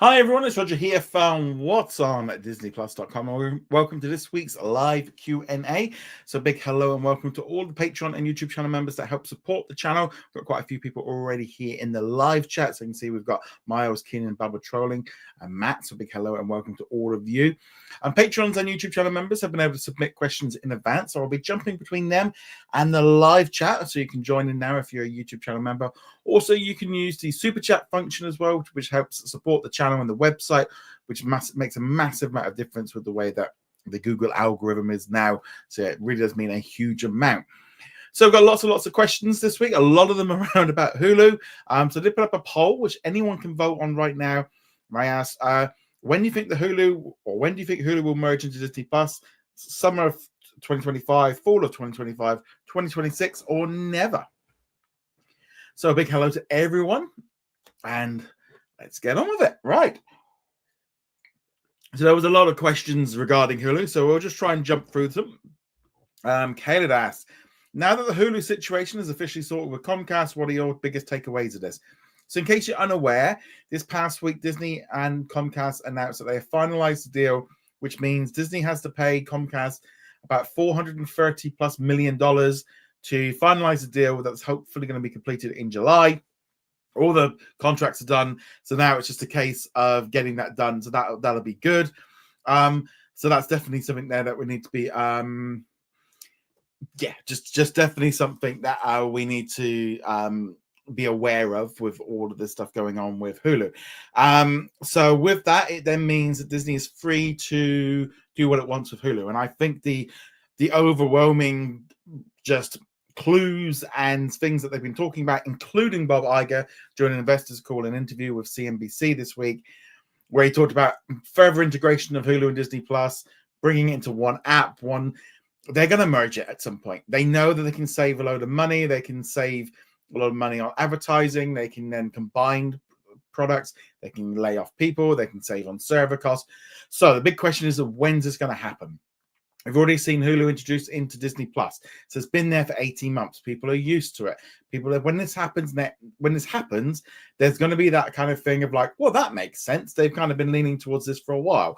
Hi everyone, it's Roger here from What's On at DisneyPlus.com. Welcome to this week's live Q&A. So big hello and welcome to all the Patreon and YouTube channel members that help support the channel. We've got quite a few people already here in the live chat. So you can see we've got Miles, Keenan, Bubba Trolling, and Matt. So big hello and welcome to all of you. And Patrons and YouTube channel members have been able to submit questions in advance. So I'll be jumping between them and the live chat. So you can join in now if you're a YouTube channel member. Also, you can use the super chat function as well, which helps support the channel and the website, which makes a massive amount of difference with the way that the Google algorithm is now. So it really does mean a huge amount. So we've got lots and lots of questions this week, a lot of them around about Hulu. So I did put up a poll, which anyone can vote on right now. I asked, when do you think Hulu will merge into Disney Plus? Summer of 2025, fall of 2025, 2026, or never? So a big hello to everyone, and let's get on with it. Right. So there was a lot of questions regarding Hulu, so we'll just try and jump through them. Caleb asked, now that the Hulu situation is officially sorted with Comcast, what are your biggest takeaways of this? So in case you're unaware, this past week, Disney and Comcast announced that they have finalized the deal, which means Disney has to pay Comcast about $430+ million to finalize the deal that's hopefully going to be completed in July. All the contracts are done, so now it's just a case of getting that done. So that'll be good. So that's definitely something there that we need to be, just definitely something that we need to be aware of with all of this stuff going on with Hulu. So with that, it then means that Disney is free to do what it wants with Hulu, and I think the overwhelming just clues and things that they've been talking about, including Bob Iger during an investors call and interview with CNBC this week, where he talked about further integration of Hulu and Disney Plus, bringing it into one app. They're going to merge it at some point. They know that they can save a load of money. They can save a lot of money on advertising. They can then combine products. They can lay off people. They can save on server costs. So the big question is, when's this going to happen? We've already seen Hulu introduced into Disney Plus, so it's been there for 18 months. People are used to it. When this happens, there's going to be that kind of thing of like, well, that makes sense. They've kind of been leaning towards this for a while.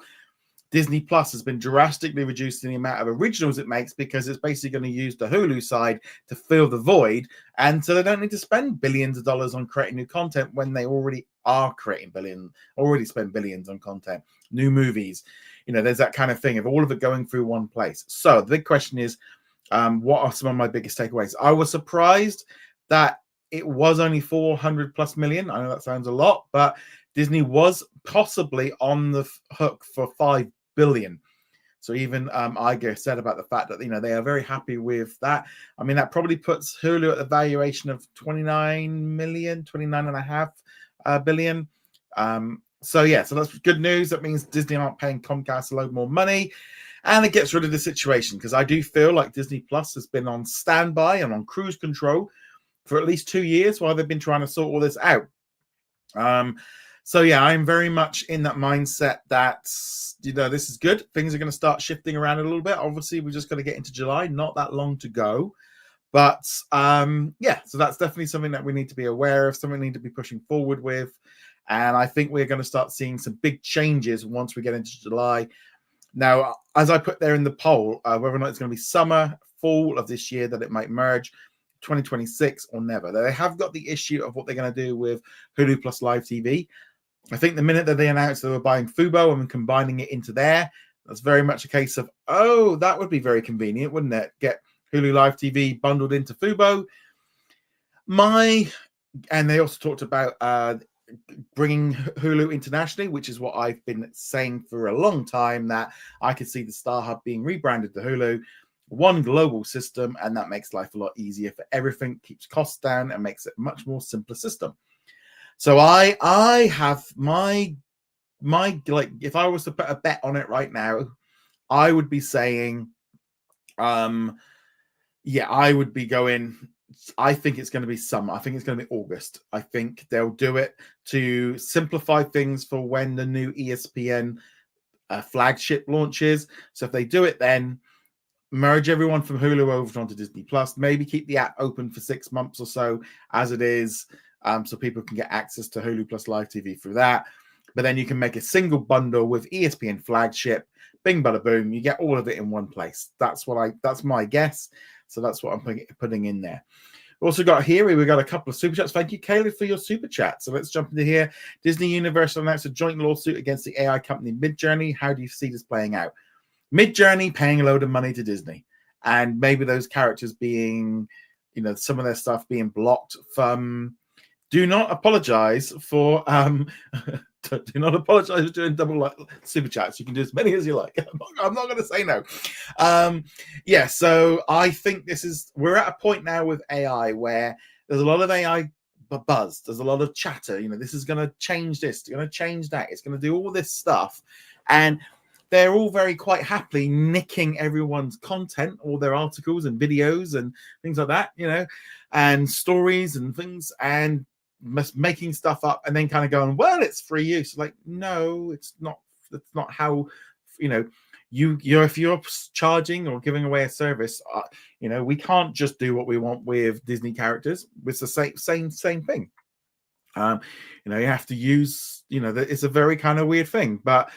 Disney Plus has been drastically reducing the amount of originals it makes because it's basically going to use the Hulu side to fill the void, and so they don't need to spend billions of dollars on creating new content when they already are already spend billions on content, new movies. There's that kind of thing of all of it going through one place. So the big question is, what are some of my biggest takeaways? I was surprised that it was only $400+ million. I know that sounds a lot, but Disney was possibly on the hook for $5 billion. So even Iger said about the fact that they are very happy with that. I mean, that probably puts Hulu at a valuation of 29.5 billion. So that's good news. That means Disney aren't paying Comcast a load more money, and it gets rid of the situation, because I do feel like Disney Plus has been on standby and on cruise control for at least 2 years while they've been trying to sort all this out. So I'm very much in that mindset that this is good. Things are going to start shifting around a little bit. Obviously, we're just going to get into July, not that long to go. But so that's definitely something that we need to be aware of, something we need to be pushing forward with. And I think we're going to start seeing some big changes once we get into July. Now, as I put there in the poll, whether or not it's going to be summer, fall of this year that it might merge, 2026 or never. They have got the issue of what they're going to do with Hulu Plus Live TV. I think the minute that they announced they were buying Fubo and combining it into there, that's very much a case of, oh, that would be very convenient, wouldn't it? Get Hulu Live TV bundled into Fubo. And they also talked about bringing Hulu internationally, which is what I've been saying for a long time, that I could see the StarHub being rebranded to Hulu, one global system, and that makes life a lot easier for everything, keeps costs down, and makes it a much more simpler system. So I have my if I was to put a bet on it right now, I would be saying, I would be going, I think it's going to be summer. I think it's going to be August. I think they'll do it to simplify things for when the new ESPN flagship launches. So if they do it then, merge everyone from Hulu over onto Disney Plus, maybe keep the app open for 6 months or so as it is, so people can get access to Hulu Plus Live TV through that. But then you can make a single bundle with ESPN flagship. Bing, bada, boom. You get all of it in one place. That's my guess. So that's what I'm putting in there. Also got here, we got a couple of super chats. Thank you, Caleb, for your super chat. So let's jump into here. Disney Universal announced a joint lawsuit against the AI company Midjourney. How do you see this playing out? Midjourney paying a load of money to Disney, and maybe those characters being, some of their stuff being blocked from. Do not apologize for do not apologize for doing double super chats. You can do as many as you like. I'm not going to say no. Yeah, so I think we're at a point now with AI where there's a lot of AI buzz. There's a lot of chatter. This is going to change this. It's going to change that. It's going to do all this stuff, and they're all very quite happily nicking everyone's content, all their articles and videos and things like that, and stories and things, and making stuff up and then kind of going, well, it's free use. Like, no, it's not. That's not how, if you're charging or giving away a service, we can't just do what we want with Disney characters. It's the same thing. You have to use, it's a very kind of weird thing, but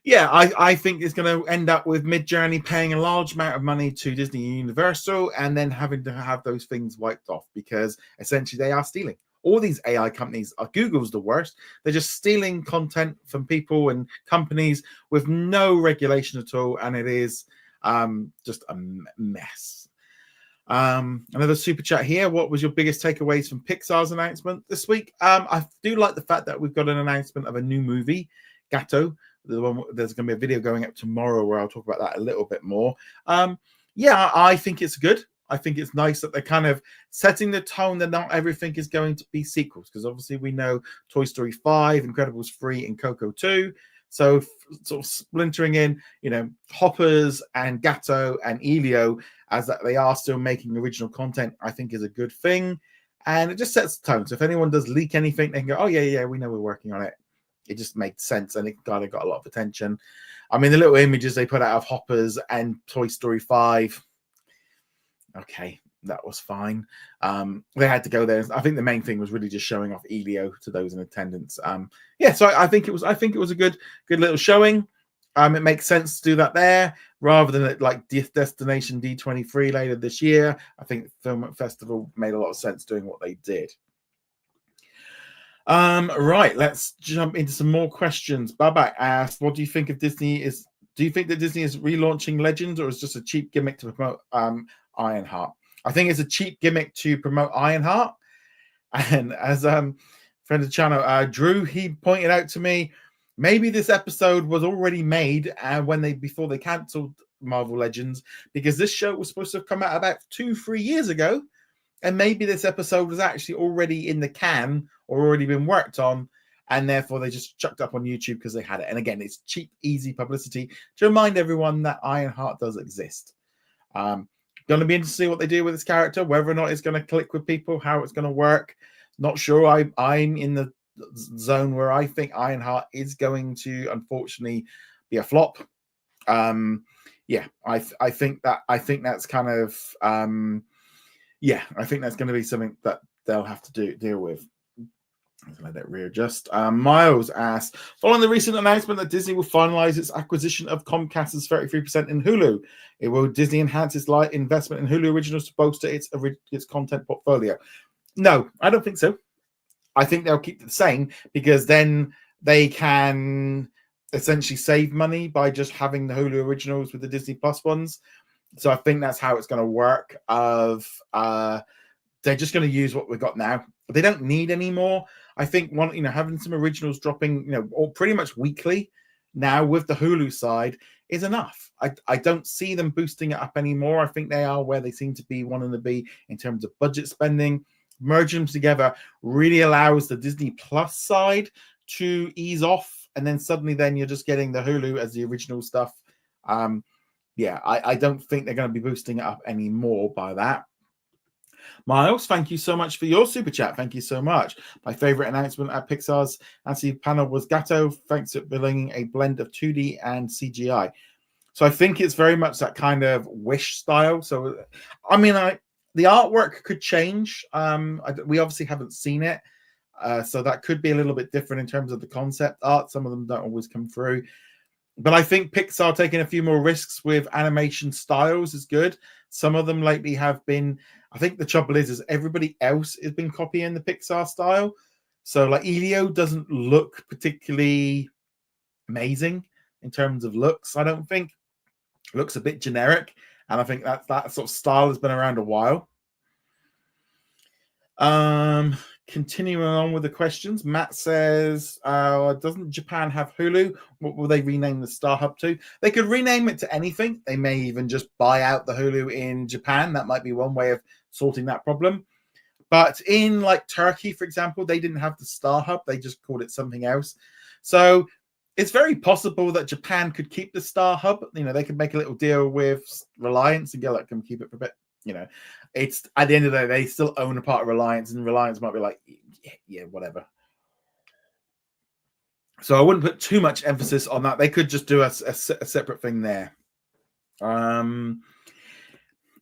yeah, I think it's going to end up with Midjourney paying a large amount of money to Disney Universal and then having to have those things wiped off, because essentially they are stealing. All these AI companies, Google's the worst. They're just stealing content from people and companies with no regulation at all, and it is just a mess. Another super chat here. What was your biggest takeaways from Pixar's announcement this week? I do like the fact that we've got an announcement of a new movie, Gato. There's going to be a video going up tomorrow where I'll talk about that a little bit more. Yeah, I think it's good. I think it's nice that they're kind of setting the tone that not everything is going to be sequels, because obviously we know Toy Story 5, Incredibles 3, and Coco 2. So sort of splintering in, Hoppers and Gatto and Elio, as that they are still making original content, I think is a good thing. And it just sets the tone. So if anyone does leak anything, they can go, oh, yeah, we know we're working on it. It just made sense, and it kind of got a lot of attention. I mean, the little images they put out of Hoppers and Toy Story 5, okay, that was fine. They had to go there. I think the main thing was really just showing off Elio to those in attendance. So I think it was a good little showing. It makes sense to do that there rather than at like Destination D23 later this year. I think Film Festival made a lot of sense doing what they did. Right, let's jump into some more questions. Babak asked, what do you think of Disney do you think that Disney is relaunching Legends, or is just a cheap gimmick to promote Ironheart? I think it's a cheap gimmick to promote Ironheart. And as friend of the channel, Drew, he pointed out to me, maybe this episode was already made before they cancelled Marvel Legends, because this show was supposed to have come out about 2-3 years ago. And maybe this episode was actually already in the can or already been worked on, and therefore they just chucked up on YouTube because they had it. And again, it's cheap, easy publicity to remind everyone that Ironheart does exist. Going to be interesting to see what they do with this character, whether or not it's going to click with people, how it's going to work. Not sure. I'm in the zone where I think Ironheart is going to, unfortunately, be a flop. I think that's kind of I think that's going to be something that they'll have to deal with. Let that readjust. Miles asked, following the recent announcement that Disney will finalize its acquisition of Comcast's 33% in Hulu, will Disney enhance its light investment in Hulu Originals to bolster its content portfolio? No, I don't think so. I think they'll keep it the same, because then they can essentially save money by just having the Hulu Originals with the Disney Plus ones. So I think that's how it's going to work. They're just going to use what we've got now. They don't need any more. I think having some originals dropping, or pretty much weekly now with the Hulu side is enough. I don't see them boosting it up anymore. I think they are where they seem to be wanting to be in terms of budget spending. Merging them together really allows the Disney Plus side to ease off, and then suddenly you're just getting the Hulu as the original stuff. I don't think they're going to be boosting it up anymore by that. Miles, thank you so much for your super chat. Thank you so much. My favorite announcement at Pixar's Ansi panel was Gato, thanks to bringing a blend of 2D and CGI. So I think it's very much that kind of Wish style. So, I mean, the artwork could change. We obviously haven't seen it. So that could be a little bit different in terms of the concept art. Some of them don't always come through. But I think Pixar taking a few more risks with animation styles is good. Some of them lately have been. I think the trouble is everybody else has been copying the Pixar style. So like Elio doesn't look particularly amazing in terms of looks. I don't think looks a bit generic, and I think that sort of style has been around a while. Continuing on with the questions, Matt says, doesn't Japan have Hulu? What will they rename the Star Hub to? They could rename it to anything. They may even just buy out the Hulu in Japan. That might be one way of sorting that problem. But in like Turkey, for example, they didn't have the Star Hub. They just called it something else. So it's very possible that Japan could keep the Star Hub. You know, they could make a little deal with Reliance and go, like, can keep it for a bit. You know, it's at the end of the day, they still own a part of Reliance, and Reliance might be like, yeah, whatever. So I wouldn't put too much emphasis on that. They could just do a separate thing there.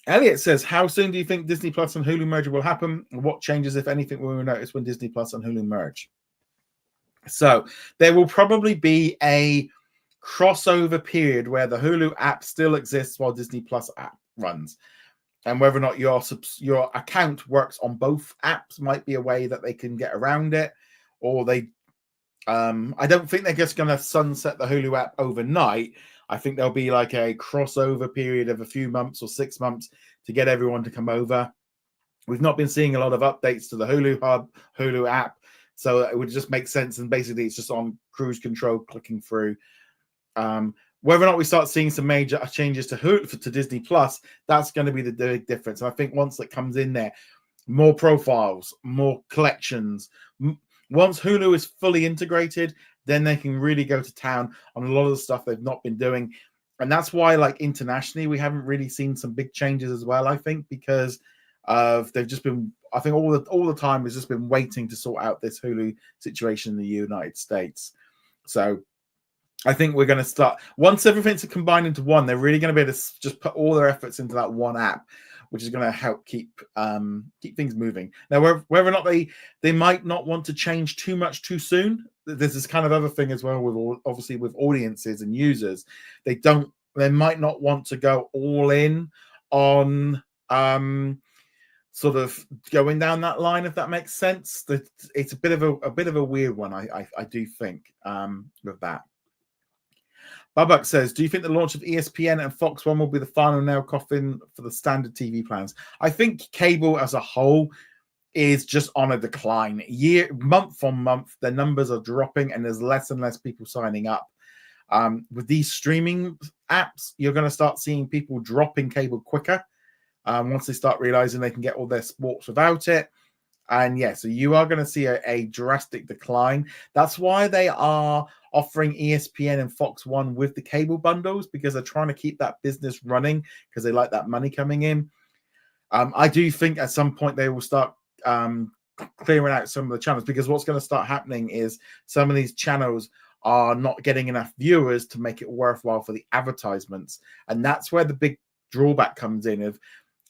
Elliot says, how soon do you think Disney Plus and Hulu merger will happen? What changes, if anything, will we notice when Disney Plus and Hulu merge? So there will probably be a crossover period where the Hulu app still exists while Disney Plus app runs. And whether or not your account works on both apps might be a way that they can get around it. Or they, I don't think they're just going to sunset the Hulu app overnight. I think there'll be like a crossover period of a few months or 6 months to get everyone to come over. We've not been seeing a lot of updates to the Hulu Hub, Hulu app. So it would just make sense. And basically it's just on cruise control, clicking through. Whether or not we start seeing some major changes to Hulu, to Disney Plus, that's going to be the big difference. And I think once it comes in there, more profiles, more collections. Once Hulu is fully integrated, then they can really go to town on a lot of the stuff they've not been doing. And that's why, like, internationally, we haven't really seen some big changes as well, I think, because of they've just been, I think all the time has just been waiting to sort out this Hulu situation in the United States. So I think we're going to start, once everything's combined into one, they're really going to be able to just put all their efforts into that one app, which is going to help keep things moving. Now, whether or not they might not want to change too much too soon. There's this kind of other thing as well with obviously with audiences and users. They might not want to go all in on sort of going down that line, if that makes sense. That it's a bit of a weird one, I do think, with that. Babak says, do you think the launch of ESPN and Fox One will be the final nail coffin for the standard TV plans? I think cable as a whole is just on a decline. Month on month, the numbers are dropping and there's less and less people signing up. With these streaming apps, you're going to start seeing people dropping cable quicker once they start realizing they can get all their sports without it. And yeah, so you are going to see a drastic decline. That's why they are offering ESPN and Fox One with the cable bundles, because they're trying to keep that business running because they like that money coming in. I do think at some point they will start clearing out some of the channels, because what's going to start happening is some of these channels are not getting enough viewers to make it worthwhile for the advertisements. And that's where the big drawback comes in of,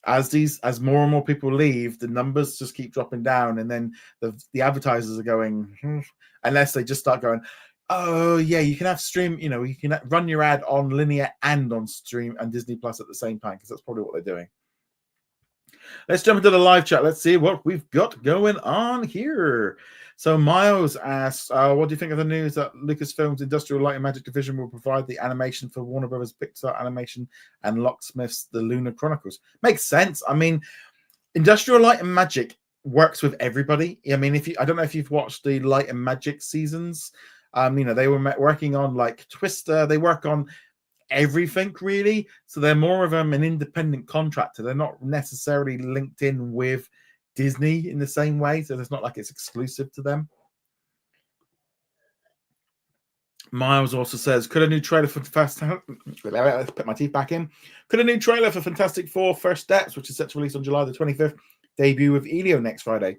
as more and more people leave, the numbers just keep dropping down, and then the advertisers are going, unless they just start going, oh yeah, you can have stream, you can run your ad on linear and on stream and Disney Plus at the same time, because that's probably what they're doing. Let's jump into the live chat. Let's see what we've got going on here. So Miles asks, what do you think of the news that Lucasfilm's Industrial Light and Magic division will provide the animation for Warner Brothers Pixar Animation and Locksmith's The Lunar Chronicles? Makes sense. I mean, Industrial Light and Magic works with everybody. I mean, I don't know if you've watched the Light and Magic seasons. They were working on like Twister. They work on everything really. So they're more of an independent contractor. They're not necessarily linked in with Disney in the same way. So it's not like it's exclusive to them. Miles also says, could a new trailer for let's put my teeth back in. Could a new trailer for Fantastic Four First Steps, which is set to release on July the 25th, debut with Elio next Friday?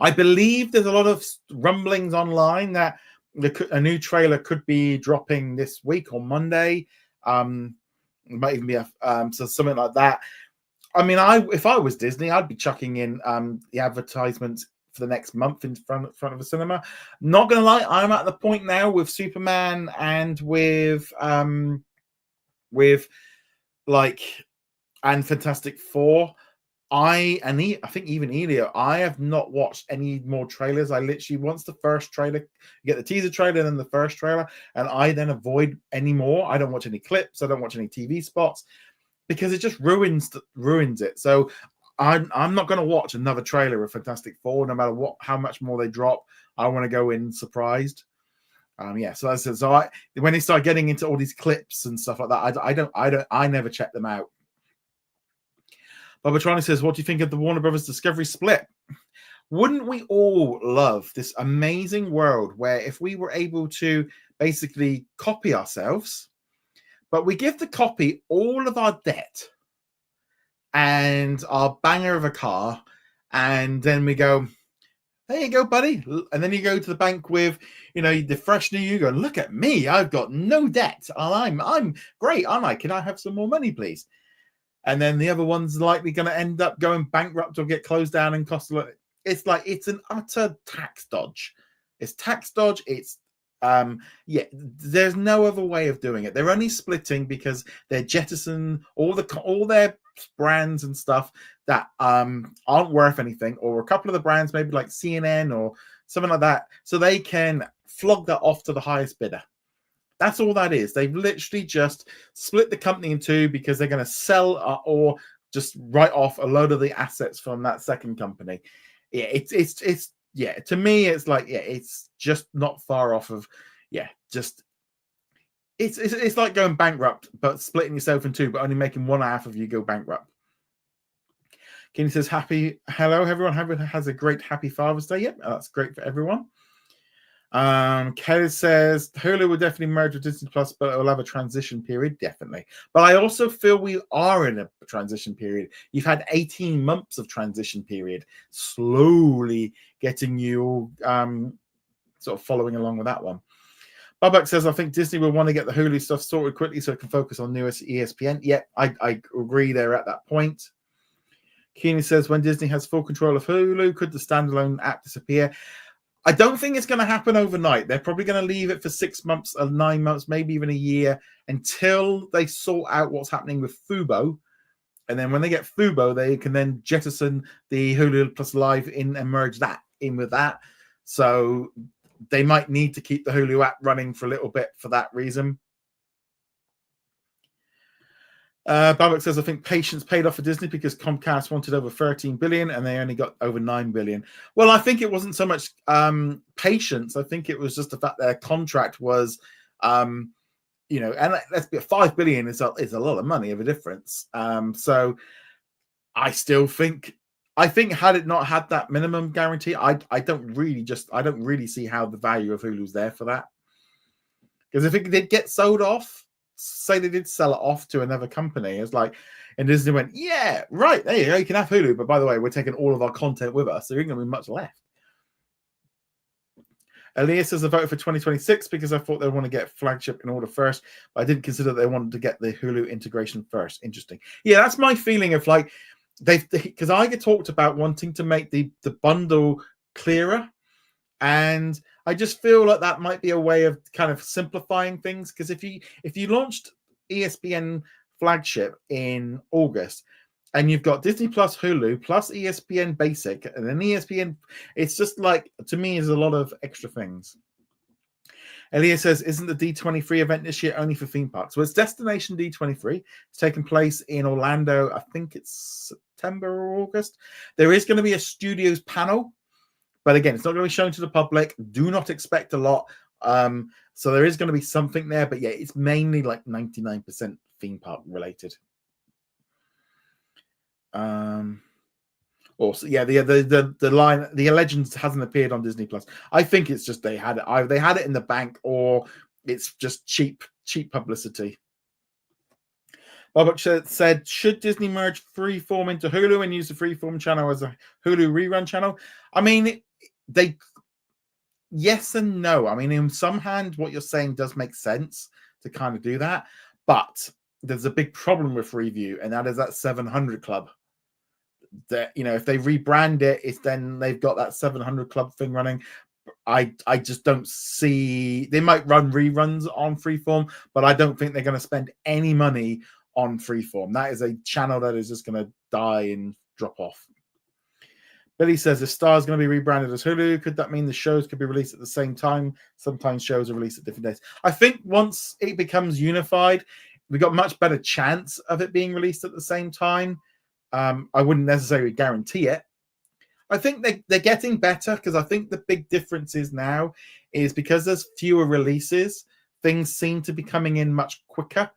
I believe there's a lot of rumblings online that a new trailer could be dropping this week on Monday. It might even be so something like that. I mean, if I was Disney, I'd be chucking in the advertisements for the next month in front of a cinema. Not gonna lie, I'm at the point now with Superman and with like and Fantastic Four. I think even Elio, I have not watched any more trailers. I literally, once the first trailer, you get the teaser trailer and then the first trailer, and I then avoid any more. I don't watch any clips. I don't watch any TV spots because it just ruins it. So I'm not going to watch another trailer of Fantastic Four, no matter how much more they drop. I want to go in surprised. So I said, when they start getting into all these clips and stuff like that, I never check them out. Babatrani says, what do you think of the Warner Brothers Discovery split? Wouldn't we all love this amazing world where if we were able to basically copy ourselves, but we give the copy all of our debt and our banger of a car, and then we go, there you go, buddy. And then you go to the bank with, the fresh new you, go, look at me, I've got no debt. I'm great, aren't I? Can I have some more money, please? And then the other one's likely going to end up going bankrupt or get closed down and cost a lot. It's like, it's an utter tax dodge. It's tax dodge. It's, there's no other way of doing it. They're only splitting because they're jettisoning all their brands and stuff that aren't worth anything, or a couple of the brands, maybe like CNN or something like that, so they can flog that off to the highest bidder. That's all that is. They've literally just split the company in two because they're going to sell or just write off a load of the assets from that second company. Yeah, it's to me, it's like, it's just not far off of, it's like going bankrupt, but splitting yourself in two, but only making one half of you go bankrupt. Kenny says, hello, everyone. Has a great happy Father's Day. Yep, that's great for everyone. Kelly says Hulu will definitely merge with Disney Plus, but it will have a transition period, definitely. But I also feel we are in a transition period. You've had 18 months of transition period, slowly getting you sort of following along with that one. Babak says, I think Disney will want to get the Hulu stuff sorted quickly so it can focus on newest ESPN. Yeah, I agree they're at that point. Keeney says, when Disney has full control of Hulu, could the standalone app disappear? I don't think it's going to happen overnight. They're probably going to leave it for 6 months or 9 months, maybe even a year, until they sort out what's happening with Fubo. And then when they get Fubo, they can then jettison the Hulu Plus Live in and merge that in with that. So they might need to keep the Hulu app running for a little bit for that reason. Babak says, I think patience paid off for Disney because Comcast wanted over 13 billion and they only got over 9 billion. Well, I think it wasn't so much patience. I think it was just the fact their contract was, and let's be 5 billion is a lot of money of a difference. So I still think, had it not had that minimum guarantee, I don't really see how the value of Hulu's there for that. Because if it did get sold off, say they did sell it off to another company, it's like, and Disney went, yeah, right, there you go, you can have Hulu, but by the way, we're taking all of our content with us, so there ain't going to be much left. Elias says, I voted for 2026 because I thought they want to get flagship in order first, but I didn't consider they wanted to get the Hulu integration first. Interesting. Yeah, that's my feeling of like, because I get talked about wanting to make the bundle clearer, and I just feel like that might be a way of kind of simplifying things. Because if you launched ESPN flagship in August and you've got Disney Plus, Hulu plus ESPN Basic and then ESPN, it's just like, to me, is a lot of extra things. Elias says, isn't the D23 event this year only for theme parks? Well, it's Destination D23. It's taking place in Orlando. I think it's September or August. There is going to be a studios panel. But again, it's not going to be shown to the public. Do not expect a lot. So there is going to be something there. But yeah, it's mainly like 99% theme park related. Also, yeah, the line, the Legends hasn't appeared on Disney Plus. I think it's just they had it. Either they had it in the bank or it's just cheap publicity. Babak said, should Disney merge Freeform into Hulu and use the Freeform channel as a Hulu rerun channel? I mean, yes and no. I mean, in some hand, what you're saying does make sense to kind of do that. But there's a big problem with Freeview, and that is that 700 Club. that, you know, if they rebrand it, it's then they've got that 700 Club thing running. I just don't see, they might run reruns on Freeform, but I don't think they're going to spend any money on Freeform. That is a channel that is just going to die and drop off. Billy says the Star is going to be rebranded as Hulu. Could that mean the shows could be released at the same time? Sometimes shows are released at different days. I think once it becomes unified, we got much better chance of it being released at the same time. I wouldn't necessarily guarantee it. I think they're getting better, because I think the big difference is now is because there's fewer releases, things seem to be coming in much quicker.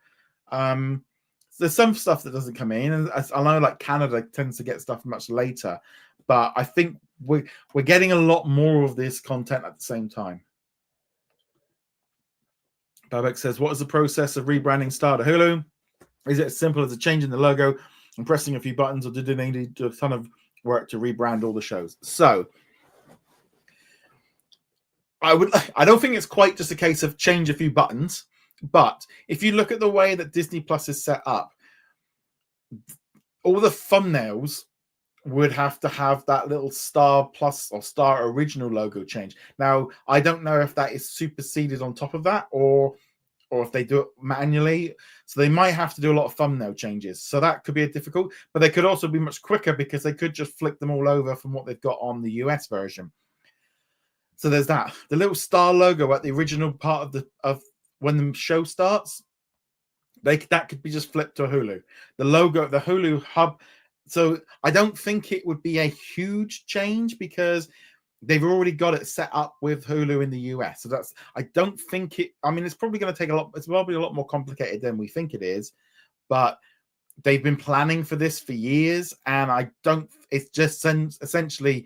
There's some stuff that doesn't come in, and I know like Canada tends to get stuff much later, but I think we're getting a lot more of this content at the same time. Babek says, what is the process of rebranding Star to Hulu? Is it as simple as a change in the logo and pressing a few buttons, or do they need to do a ton of work to rebrand all the shows? So I don't think it's quite just a case of change a few buttons, but if you look at the way that Disney Plus is set up, all the thumbnails would have to have that little Star Plus or Star Original logo change. Now, I don't know if that is superseded on top of that, or if they do it manually. So they might have to do a lot of thumbnail changes. So that could be a difficult, but they could also be much quicker, because they could just flick them all over from what they've got on the US version. So there's that. The little star logo at the original part of when the show starts, that could be just flipped to Hulu. The logo, the Hulu hub. So I don't think it would be a huge change, because they've already got it set up with Hulu in the US. So I don't think it, I mean, it's probably going to take it's probably a lot more complicated than we think it is, but they've been planning for this for years. And it's just essentially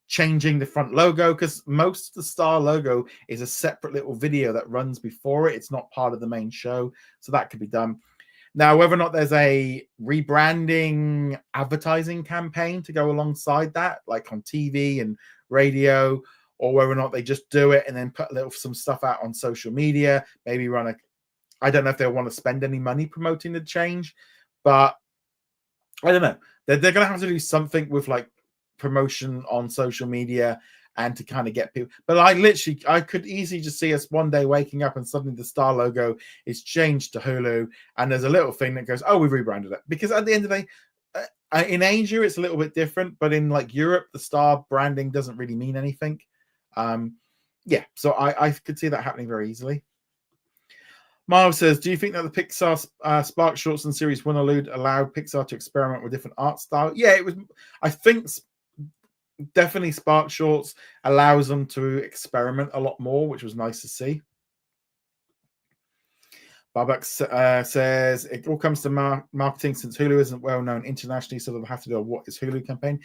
changing the front logo, because most of the Star logo is a separate little video that runs before it. It's not part of the main show. So that could be done. Now, whether or not there's a rebranding advertising campaign to go alongside that, like on TV and radio, or whether or not they just do it and then put some stuff out on social media, maybe I don't know if they'll want to spend any money promoting the change, but I don't know. They're going to have to do something with like promotion on social media and to kind of get people. But I could easily just see us one day waking up and suddenly the Star logo is changed to Hulu, and there's a little thing that goes, oh, we've rebranded it. Because at the end of the day, in Asia, it's a little bit different, but in like Europe, the Star branding doesn't really mean anything. Yeah, so I could see that happening very easily. Miles says, do you think that the Pixar Spark Shorts and series 1 allowed Pixar to experiment with different art style? Yeah, it was. I think definitely Spark Shorts allows them to experiment a lot more, which was nice to see. Babak says, it all comes to marketing, since Hulu isn't well known internationally, so they'll have to do a What is Hulu campaign.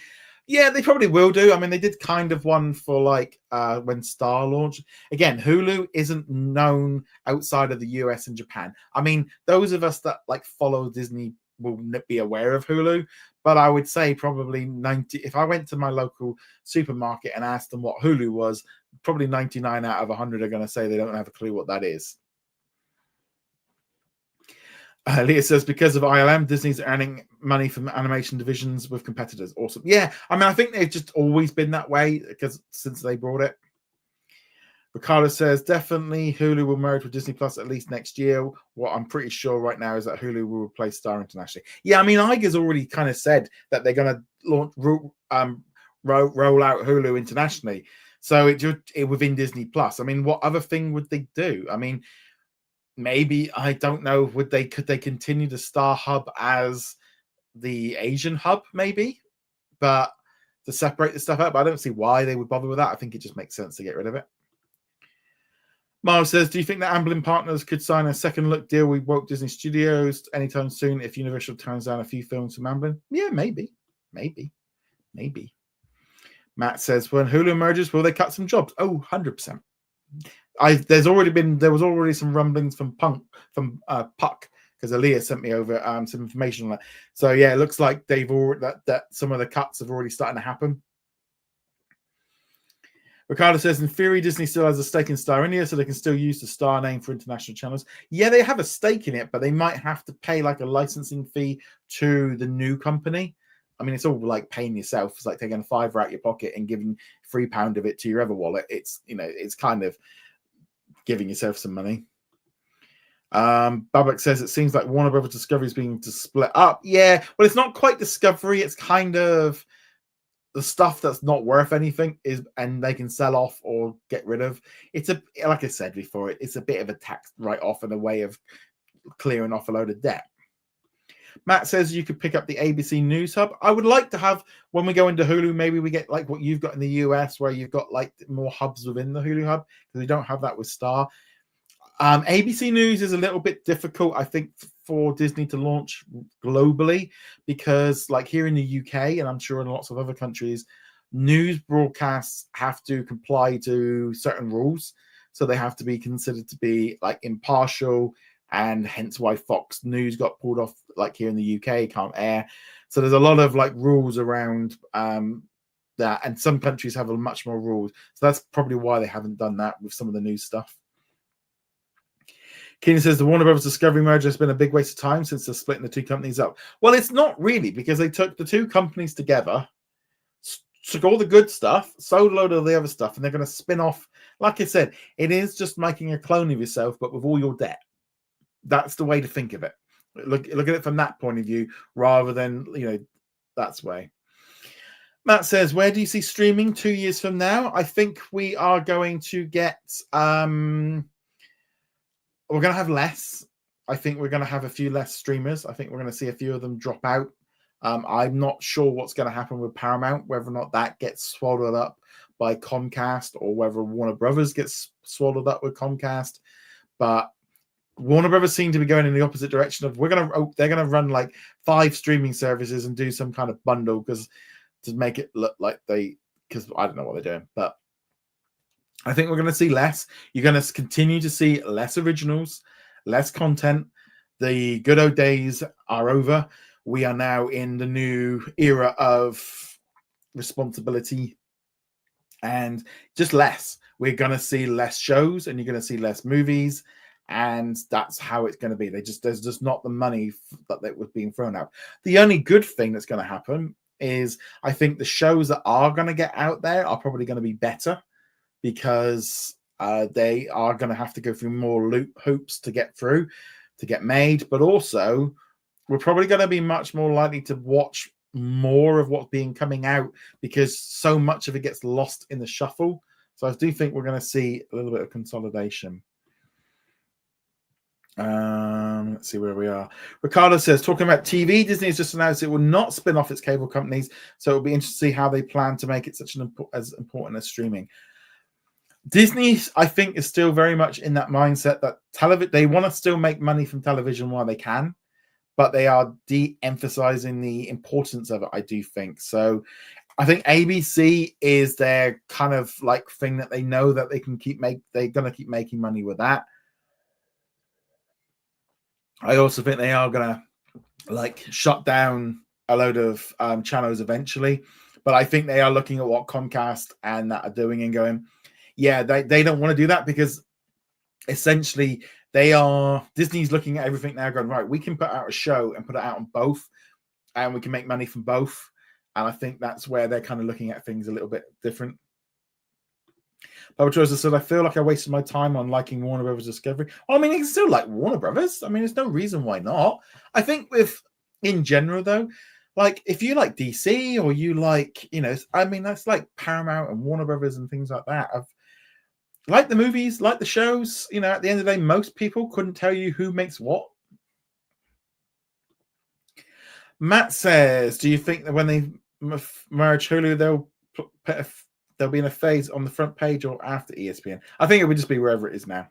Yeah, they probably will do. I mean, they did kind of one for like when Star launched. Again, Hulu isn't known outside of the US and Japan. I mean, those of us that like follow Disney will be aware of Hulu, but I would say probably 90. If I went to my local supermarket and asked them what Hulu was, probably 99 out of 100 are going to say they don't have a clue what that is. Leah says, because of ILM, Disney's earning money from animation divisions with competitors. Awesome. Yeah, I mean, I think they've just always been that way since they brought it. Ricardo says, definitely Hulu will merge with Disney Plus at least next year. What I'm pretty sure right now is that Hulu will replace Star internationally. Yeah, I mean, Iger's already kind of said that they're going to roll out Hulu internationally. So it within Disney Plus. I mean, what other thing would they do? I mean, maybe, I don't know, could they continue the Star Hub as the Asian hub, maybe? But to separate the stuff out, but I don't see why they would bother with that. I think it just makes sense to get rid of it. Miles says, do you think that Amblin Partners could sign a second look deal with Walt Disney Studios anytime soon if Universal turns down a few films from Amblin? Yeah, maybe. Matt says, when Hulu merges, will they cut some jobs? Oh, 100%. There was already some rumblings from Puck, because Aaliyah sent me over some information on that. So yeah, it looks like they've already that some of the cuts have already started to happen. Ricardo says, in theory, Disney still has a stake in Star India, so they can still use the Star name for international channels. Yeah, they have a stake in it, but they might have to pay like a licensing fee to the new company. I mean, it's all like paying yourself. It's like taking a £5 out your pocket and giving £3 of it to your other wallet. It's, you know, it's kind of giving yourself some money. Babak says it seems like Warner Brothers Discovery is being to split up. Yeah, well, it's not quite Discovery. It's kind of the stuff that's not worth anything is, and they can sell off or get rid of. It's a, like I said before, it's a bit of a tax write-off and a way of clearing off a load of debt. Matt says you could pick up the ABC News Hub. I would like to have, when we go into Hulu, maybe we get like what you've got in the US, where you've got like more hubs within the Hulu hub, because we don't have that with Star. ABC News is a little bit difficult, I think, for Disney to launch globally, because like here in the UK, and I'm sure in lots of other countries, news broadcasts have to comply to certain rules. So they have to be considered to be like impartial, and hence why Fox News got pulled off, like here in the UK, can't air. So there's a lot of like rules around that, and some countries have a much more rules. So that's probably why they haven't done that with some of the news stuff. Keenan says the Warner Brothers Discovery merger has been a big waste of time since they're splitting the two companies up. Well, it's not really, because they took the two companies together, took all the good stuff, sold a load of the other stuff, and they're going to spin off. Like I said, it is just making a clone of yourself, but with all your debt. That's the way to think of it. Look at it from that point of view, rather than, you know, that's way. Matt says, where do you see streaming 2 years from now? I think we are going to get... we're going to have less. I think we're going to have a few less streamers. I think we're going to see a few of them drop out. I'm not sure what's going to happen with Paramount, whether or not that gets swallowed up by Comcast, or whether Warner Brothers gets swallowed up with Comcast. But Warner Brothers seem to be going in the opposite direction of they're going to run like 5 streaming services and do some kind of bundle, because to make it look like because I don't know what they're doing, but I think we're going to see less. You're going to continue to see less originals, less content. The good old days are over. We are now in the new era of responsibility and just less. We're going to see less shows, and you're going to see less movies, and that's how it's going to be. There's just not the money that was being thrown out. The only good thing that's going to happen is I think the shows that are going to get out there are probably going to be better, because they are going to have to go through more hoops to get through, to get made. But also, we're probably going to be much more likely to watch more of what's being coming out, because so much of it gets lost in the shuffle. So I do think we're going to see a little bit of consolidation. Let's see where we are. Ricardo says, talking about TV, Disney has just announced it will not spin off its cable companies, so it'll be interesting to see how they plan to make it such as important as streaming. Disney, I think, is still very much in that mindset that they want to still make money from television while they can, but they are de-emphasizing the importance of it, I do think. So I think ABC is their kind of like thing that they know that they can they're going to keep making money with that. I also think they are going to like shut down a load of channels eventually, but I think they are looking at what Comcast and that are doing and going, yeah, they don't want to do that, because essentially Disney's looking at everything now going, right, we can put out a show and put it out on both, and we can make money from both. And I think that's where they're kind of looking at things a little bit different. Bubba Troza said, I feel like I wasted my time on liking Warner Brothers Discovery. Well, I mean, you can still like Warner Brothers. I mean, there's no reason why not. I think in general, though, like if you like DC, or you like, you know, I mean, that's like Paramount and Warner Brothers and things like that. Like the movies, like the shows, you know, at the end of the day, most people couldn't tell you who makes what. Matt says, do you think that when they merge Hulu, they'll be in a phase on the front page or after ESPN? I think it would just be wherever it is now.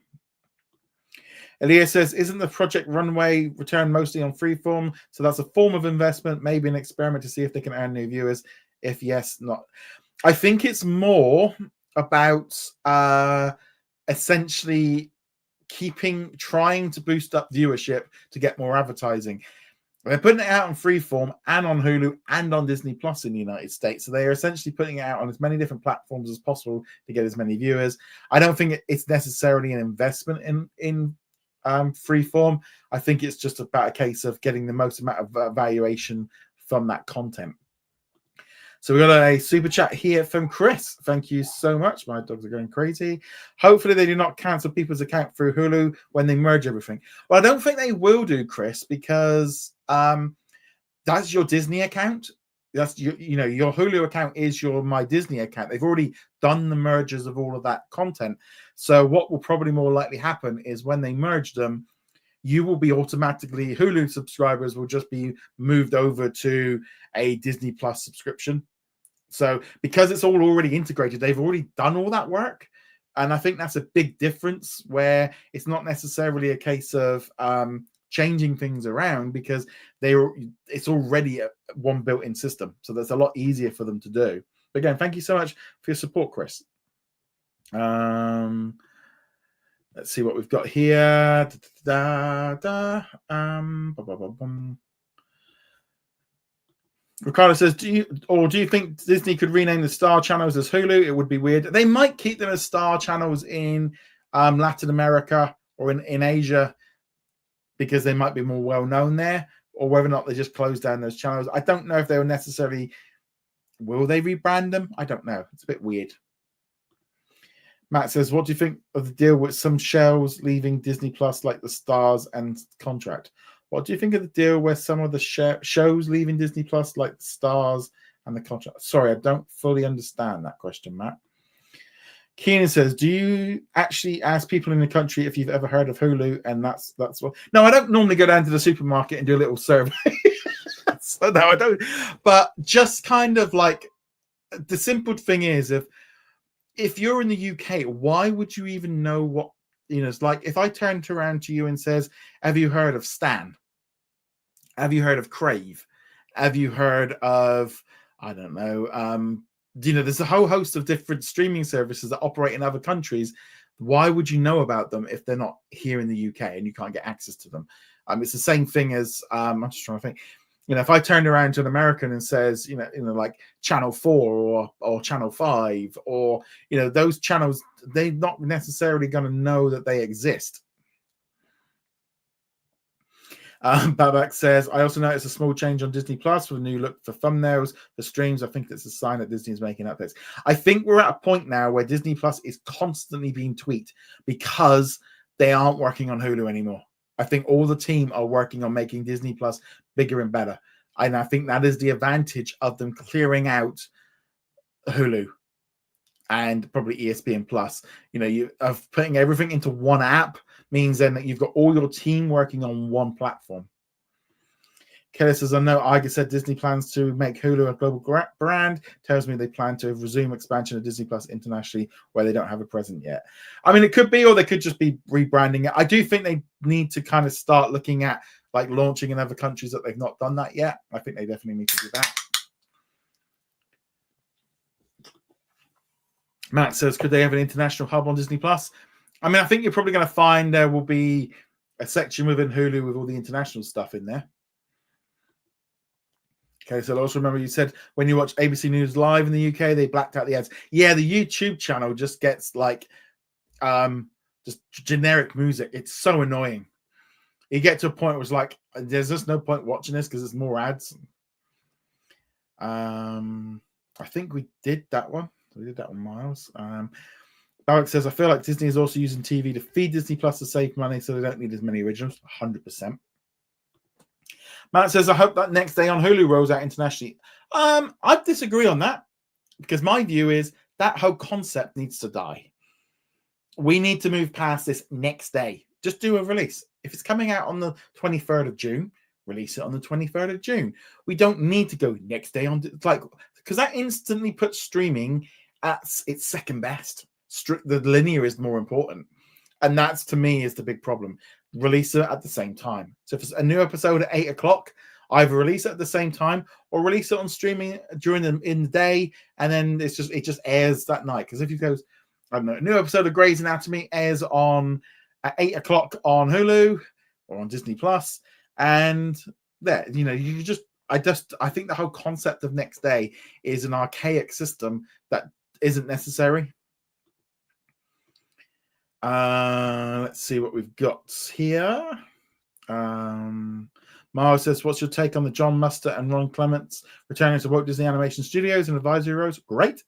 Elias says, isn't the Project Runway return mostly on freeform? So that's a form of investment, maybe an experiment to see if they can earn new viewers. If yes, not. I think it's more about essentially trying to boost up viewership to get more advertising. They're putting it out on freeform and on Hulu and on Disney Plus in the United States. So they are essentially putting it out on as many different platforms as possible to get as many viewers. I don't think it's necessarily an investment in freeform. I think it's just about a case of getting the most amount of valuation from that content. So we got a super chat here from Chris. Thank you so much. My dogs are going crazy. Hopefully they do not cancel people's account through Hulu when they merge everything. Well, I don't think they will do, Chris, because that's your Disney account. That's your Hulu account is your My Disney account. They've already done the mergers of all of that content. So what will probably more likely happen is when they merge them, you will be automatically, Hulu subscribers will just be moved over to a Disney Plus subscription. So because it's all already integrated, they've already done all that work. And I think that's a big difference, where it's not necessarily a case of changing things around, because it's already one built-in system. So that's a lot easier for them to do. But again, thank you so much for your support, Chris. Let's see what we've got here. Ricardo says, do you think Disney could rename the Star channels as Hulu? It would be weird. They might keep them as Star channels in Latin America or in Asia, because they might be more well known there, or whether or not they just close down those channels. I don't know if they will necessarily. Will they rebrand them? I don't know. It's a bit weird. Matt says, what do you think of the deal with some shows leaving Disney Plus, like the Stars and Contract? What do you think of the deal where some of the shows leaving Disney Plus, like the Stars and the Contract? Sorry, I don't fully understand that question, Matt. Keenan says, do you actually ask people in the country if you've ever heard of Hulu? And that's what. No, I don't normally go down to the supermarket and do a little survey. So no, I don't. But just kind of like, the simple thing is, if you're in the UK, why would you even know what, it's like if I turned around to you and says, have you heard of Stan? Have you heard of Crave? Have you heard of, I don't know, there's a whole host of different streaming services that operate in other countries. Why would you know about them if they're not here in the UK and you can't get access to them? It's the same thing as, I'm just trying to think, if I turned around to an American and says, like Channel 4 or Channel 5, or, those channels, they're not necessarily going to know that they exist. Babak says, I also noticed a small change on Disney Plus with a new look for thumbnails, for streams. I think that's a sign that Disney is making updates. I think we're at a point now where Disney Plus is constantly being tweaked because they aren't working on Hulu anymore. I think all the team are working on making Disney Plus bigger and better. And I think that is the advantage of them clearing out Hulu and probably ESPN Plus. Of putting everything into one app means then that you've got all your team working on one platform. Kelly says, I know Iger said Disney plans to make Hulu a global brand. Tells me they plan to resume expansion of Disney Plus internationally where they don't have a presence yet. I mean, it could be, or they could just be rebranding it. I do think they need to kind of start looking at like launching in other countries that they've not done that yet. I think they definitely need to do that. Matt says, could they have an international hub on Disney Plus? I mean, I think you're probably going to find there will be a section within Hulu with all the international stuff in there. Okay, so also remember you said when you watch ABC News Live in the UK, they blacked out the ads. Yeah, the YouTube channel just gets like just generic music. It's so annoying. You get to a point where it's like, there's just no point watching this because there's more ads. I think we did that one. We did that one, Miles. Barrick says, I feel like Disney is also using TV to feed Disney Plus to save money, so they don't need as many originals. 100%. Matt says, I hope that next day on Hulu rolls out internationally. I disagree on that, because my view is that whole concept needs to die. We need to move past this next day. Just do a release. If it's coming out on the 23rd of June, release it on the 23rd of June. We don't need to go next day on, like, because that instantly puts streaming at its second best. The linear is more important. And that's, to me, is the big problem. Release it at the same time. So if it's a new episode at 8 o'clock, either release it at the same time or release it on streaming in the day, and then it just airs that night. Because if you go, I don't know, a new episode of Grey's Anatomy airs at 8 o'clock on Hulu or on Disney Plus, and there, I think the whole concept of next day is an archaic system that isn't necessary. Let's see what we've got here. Miles says, what's your take on the John Muster and Ron Clements returning to Walt Disney Animation Studios and advisory roles? Great.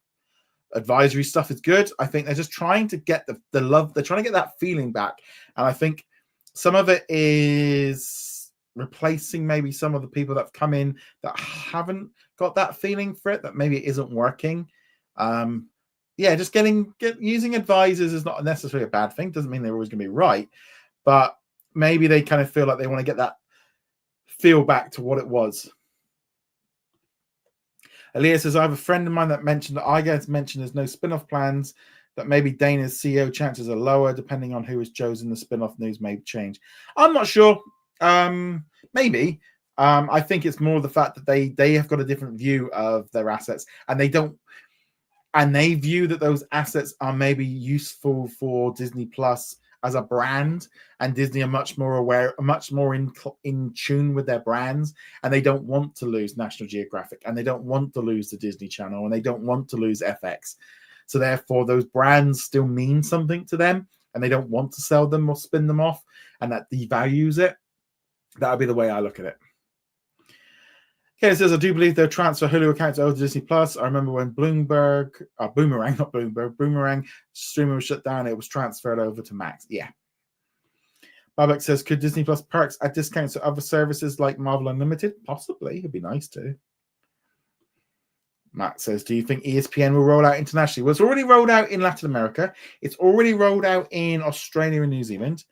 Advisory stuff is good. I think they're just trying to get the love. They're trying to get that feeling back. And I think some of it is replacing maybe some of the people that have come in that haven't got that feeling for it, that maybe it isn't working. Just using advisors is not necessarily a bad thing. Doesn't mean they're always going to be right. But maybe they kind of feel like they want to get that feel back to what it was. Aaliyah says, I have a friend of mine that mentioned that I guess mentioned there's no spin-off plans, that maybe Dana's CEO chances are lower depending on who is chosen. The spin-off news may change. I'm not sure. Maybe. I think it's more the fact that they have got a different view of their assets, and they view that those assets are maybe useful for Disney Plus as a brand, and Disney are much more aware, much more in tune with their brands, and they don't want to lose National Geographic, and they don't want to lose the Disney Channel, and they don't want to lose FX. So therefore, those brands still mean something to them, and they don't want to sell them or spin them off, and that devalues it. That would be the way I look at it. Okay, it says, I do believe they'll transfer Hulu accounts over to Disney Plus. I remember when Boomerang streaming was shut down, it was transferred over to Max. Yeah. Babak says, could Disney Plus perks add discounts to other services like Marvel Unlimited? Possibly. It'd be nice to. Matt says, do you think ESPN will roll out internationally? Well, it's already rolled out in Latin America. It's already rolled out in Australia and New Zealand.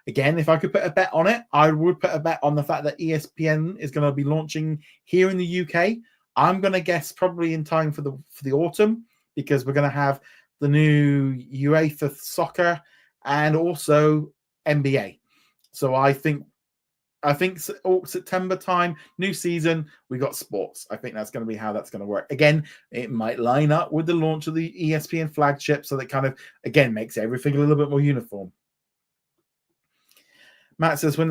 Again, if I could put a bet on it, I would put a bet on the fact that ESPN is going to be launching here in the UK. I'm going to guess probably in time for the autumn, because we're going to have the new UEFA soccer and also NBA. So I think September time, new season, we got sports. I think that's going to be how that's going to work. Again, it might line up with the launch of the ESPN flagship, so that kind of, again, makes everything a little bit more uniform. Matt says, when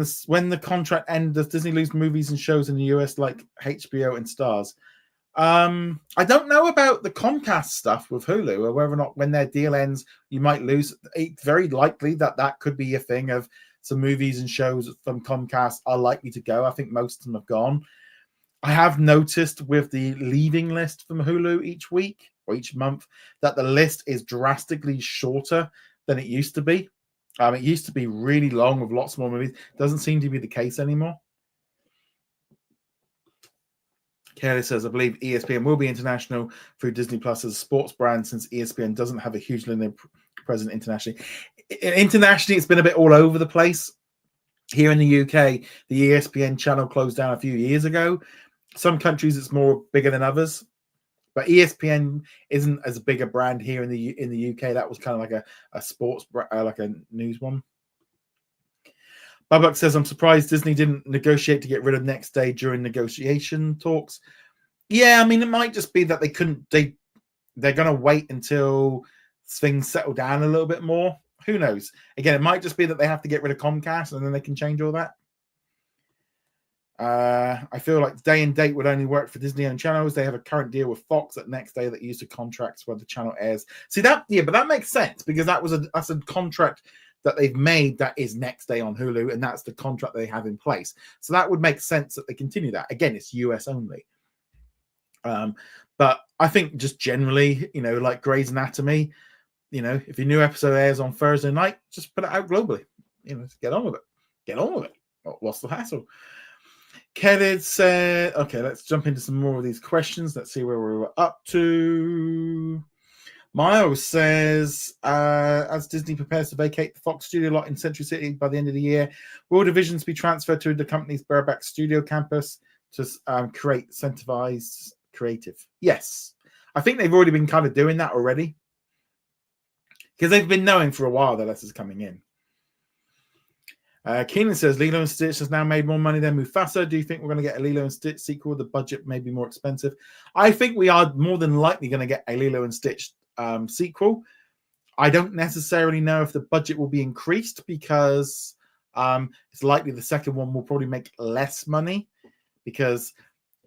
the contract ends, does Disney lose movies and shows in the US like HBO and Stars? I don't know about the Comcast stuff with Hulu, or whether or not when their deal ends, you might lose. It's very likely that could be a thing of some movies and shows from Comcast are likely to go. I think most of them have gone. I have noticed with the leaving list from Hulu each week or each month that the list is drastically shorter than it used to be. It used to be really long with lots more movies. Doesn't seem to be the case anymore. Kelly says, I believe ESPN will be international through Disney Plus as a sports brand, since ESPN doesn't have a huge linear presence internationally. Internationally, it's been a bit all over the place. Here in the UK, the ESPN channel closed down a few years ago. Some countries, it's more bigger than others. But ESPN isn't as big a brand here in the UK. That was kind of like a sports, like a news one. Babak says, I'm surprised Disney didn't negotiate to get rid of Next Day during negotiation talks. Yeah, I mean, it might just be that they couldn't. They're going to wait until things settle down a little bit more. Who knows? Again, it might just be that they have to get rid of Comcast and then they can change all that. I feel like day and date would only work for Disney-owned channels. They have a current deal with Fox at Next Day that used to contracts where the channel airs. See that? Yeah, but that makes sense, because that's a contract that they've made that is Next Day on Hulu, and that's the contract they have in place. So that would make sense that they continue that. Again, it's US only. But I think just generally, like Grey's Anatomy, if your new episode airs on Thursday night, just put it out globally. Get on with it. What's the hassle? Kenneth said, okay, let's jump into some more of these questions. Let's see where we were up to. Miles says, as Disney prepares to vacate the Fox studio lot in Century City by the end of the year, will divisions be transferred to the company's Burbank studio campus to create incentivized creative? Yes. I think they've already been kind of doing that already, because they've been knowing for a while that this is coming in. Keenan says, Lilo and Stitch has now made more money than Mufasa. Do you think we're going to get a Lilo and Stitch sequel? The budget may be more expensive. I think we are more than likely going to get a Lilo and Stitch sequel. I don't necessarily know if the budget will be increased, because it's likely the second one will probably make less money, because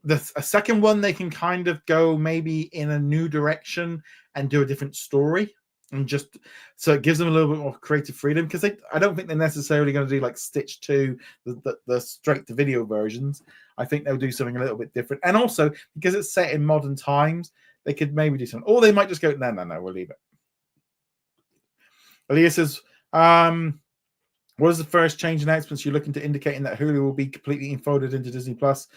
a second one they can kind of go maybe in a new direction and do a different story. and just so it gives them a little bit more creative freedom, because I don't think they're necessarily going to do like Stitch 2, the straight to video versions. I think they'll do something a little bit different, and also because it's set in modern times, they could maybe do something, or they might just go, no, we'll leave it. Aaliyah says, what is the first change announcements you're looking to indicating that Hulu will be completely enfolded into Disney Plus?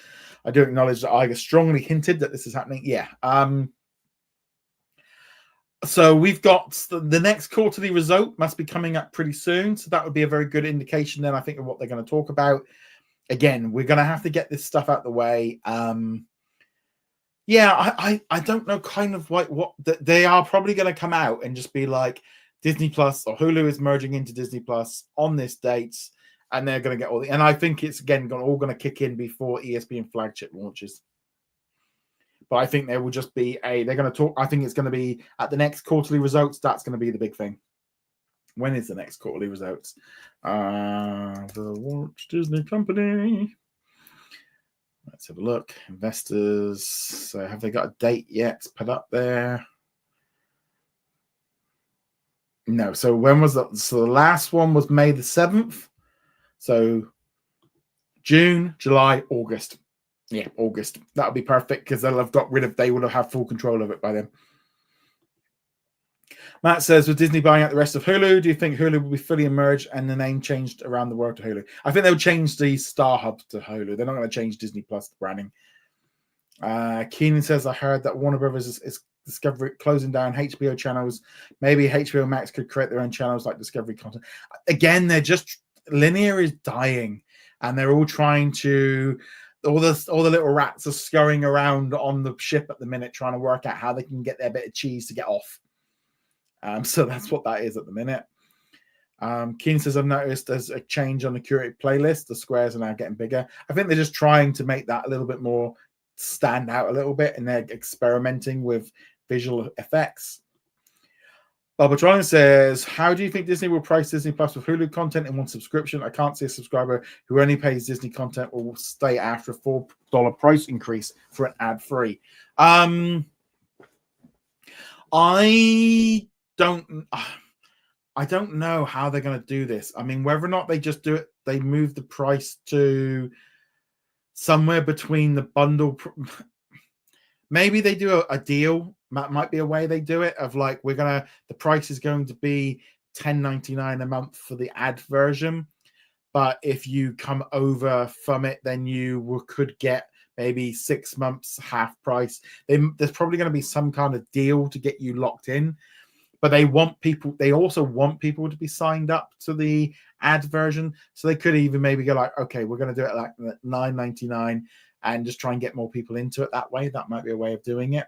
I do acknowledge that I strongly hinted that this is happening. Yeah. So we've got the next quarterly result must be coming up pretty soon. So that would be a very good indication then, I think, of what they're going to talk about. Again, we're going to have to get this stuff out the way. Yeah, I don't know kind of what they are probably going to come out and just be like, Disney Plus or Hulu is merging into Disney Plus on this date, and they're going to get all the, and I think it's again all going to kick in before ESPN flagship launches. But I think there will just be they're going to talk. I think it's going to be at the next quarterly results. That's going to be the big thing. When is the next quarterly results? The Walt Disney Company. Let's have a look. Investors. So have they got a date yet put up there? No. So when was that? So the last one was May the 7th. So June, July, August. Yeah, August. That would be perfect because they'll have got rid of, they will have full control of it by then. Matt says, with Disney buying out the rest of Hulu, do you think Hulu will be fully emerged and the name changed around the world to Hulu? I think they'll change the Star Hub to Hulu. They're not going to change Disney Plus branding. Keenan says, I heard that Warner Brothers is Discovery closing down HBO channels. Maybe HBO Max could create their own channels like Discovery content. Again, they're just, linear is dying, and they're all trying to, all the little rats are scurrying around on the ship at the minute trying to work out how they can get their bit of cheese to get off. So that's what that is at the minute. Keen says, I've noticed there's a change on the curated playlist. The squares are now getting bigger. I think they're just trying to make that a little bit more stand out a little bit, and they're experimenting with visual effects. Barbatron says, how do you think Disney will price Disney Plus with Hulu content in one subscription? I can't see a subscriber who only pays Disney content will stay after a $4 price increase for an ad-free. I don't know how they're going to do this. I mean, whether or not they just do it, they move the price to somewhere between the bundle. Maybe they do a deal. That might be a way they do it, of like, the price is going to be $10.99 a month for the ad version, but if you come over from it, then you could get maybe 6 months half price. There's probably going to be some kind of deal to get you locked in, but they also want people to be signed up to the ad version. So they could even maybe go like, okay, we're going to do it like $9.99 and just try and get more people into it that way. That might be a way of doing it.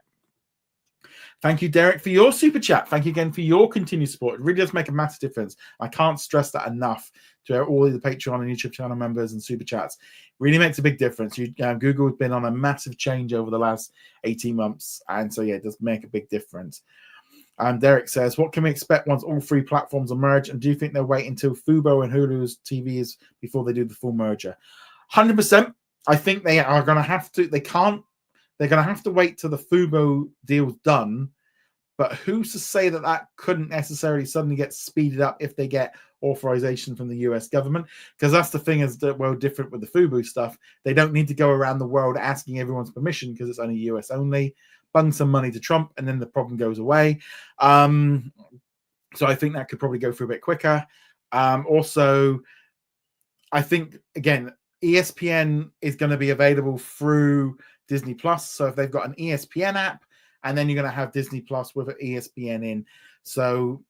Thank you, Derek, for your super chat. Thank you again for your continued support. It really does make a massive difference. I can't stress that enough to all of the Patreon and YouTube channel members and super chats. Really makes a big difference. Google has been on a massive change over the last 18 months. And so, yeah, it does make a big difference. Derek says, what can we expect once all three platforms emerge? And do you think they'll wait until Fubo and Hulu's TVs before they do the full merger? 100%. I think they are going to have to. They're going to have to wait till the Fubo deal's done. But who's to say that couldn't necessarily suddenly get speeded up if they get authorization from the US government? Because that's the thing, is that, well, different with the Fubo stuff. They don't need to go around the world asking everyone's permission because it's only US only. Bung some money to Trump and then the problem goes away. So I think that could probably go through a bit quicker. Also, I think, again, ESPN is going to be available through Disney Plus. So if they've got an ESPN app, and then you're going to have Disney Plus with an ESPN in. So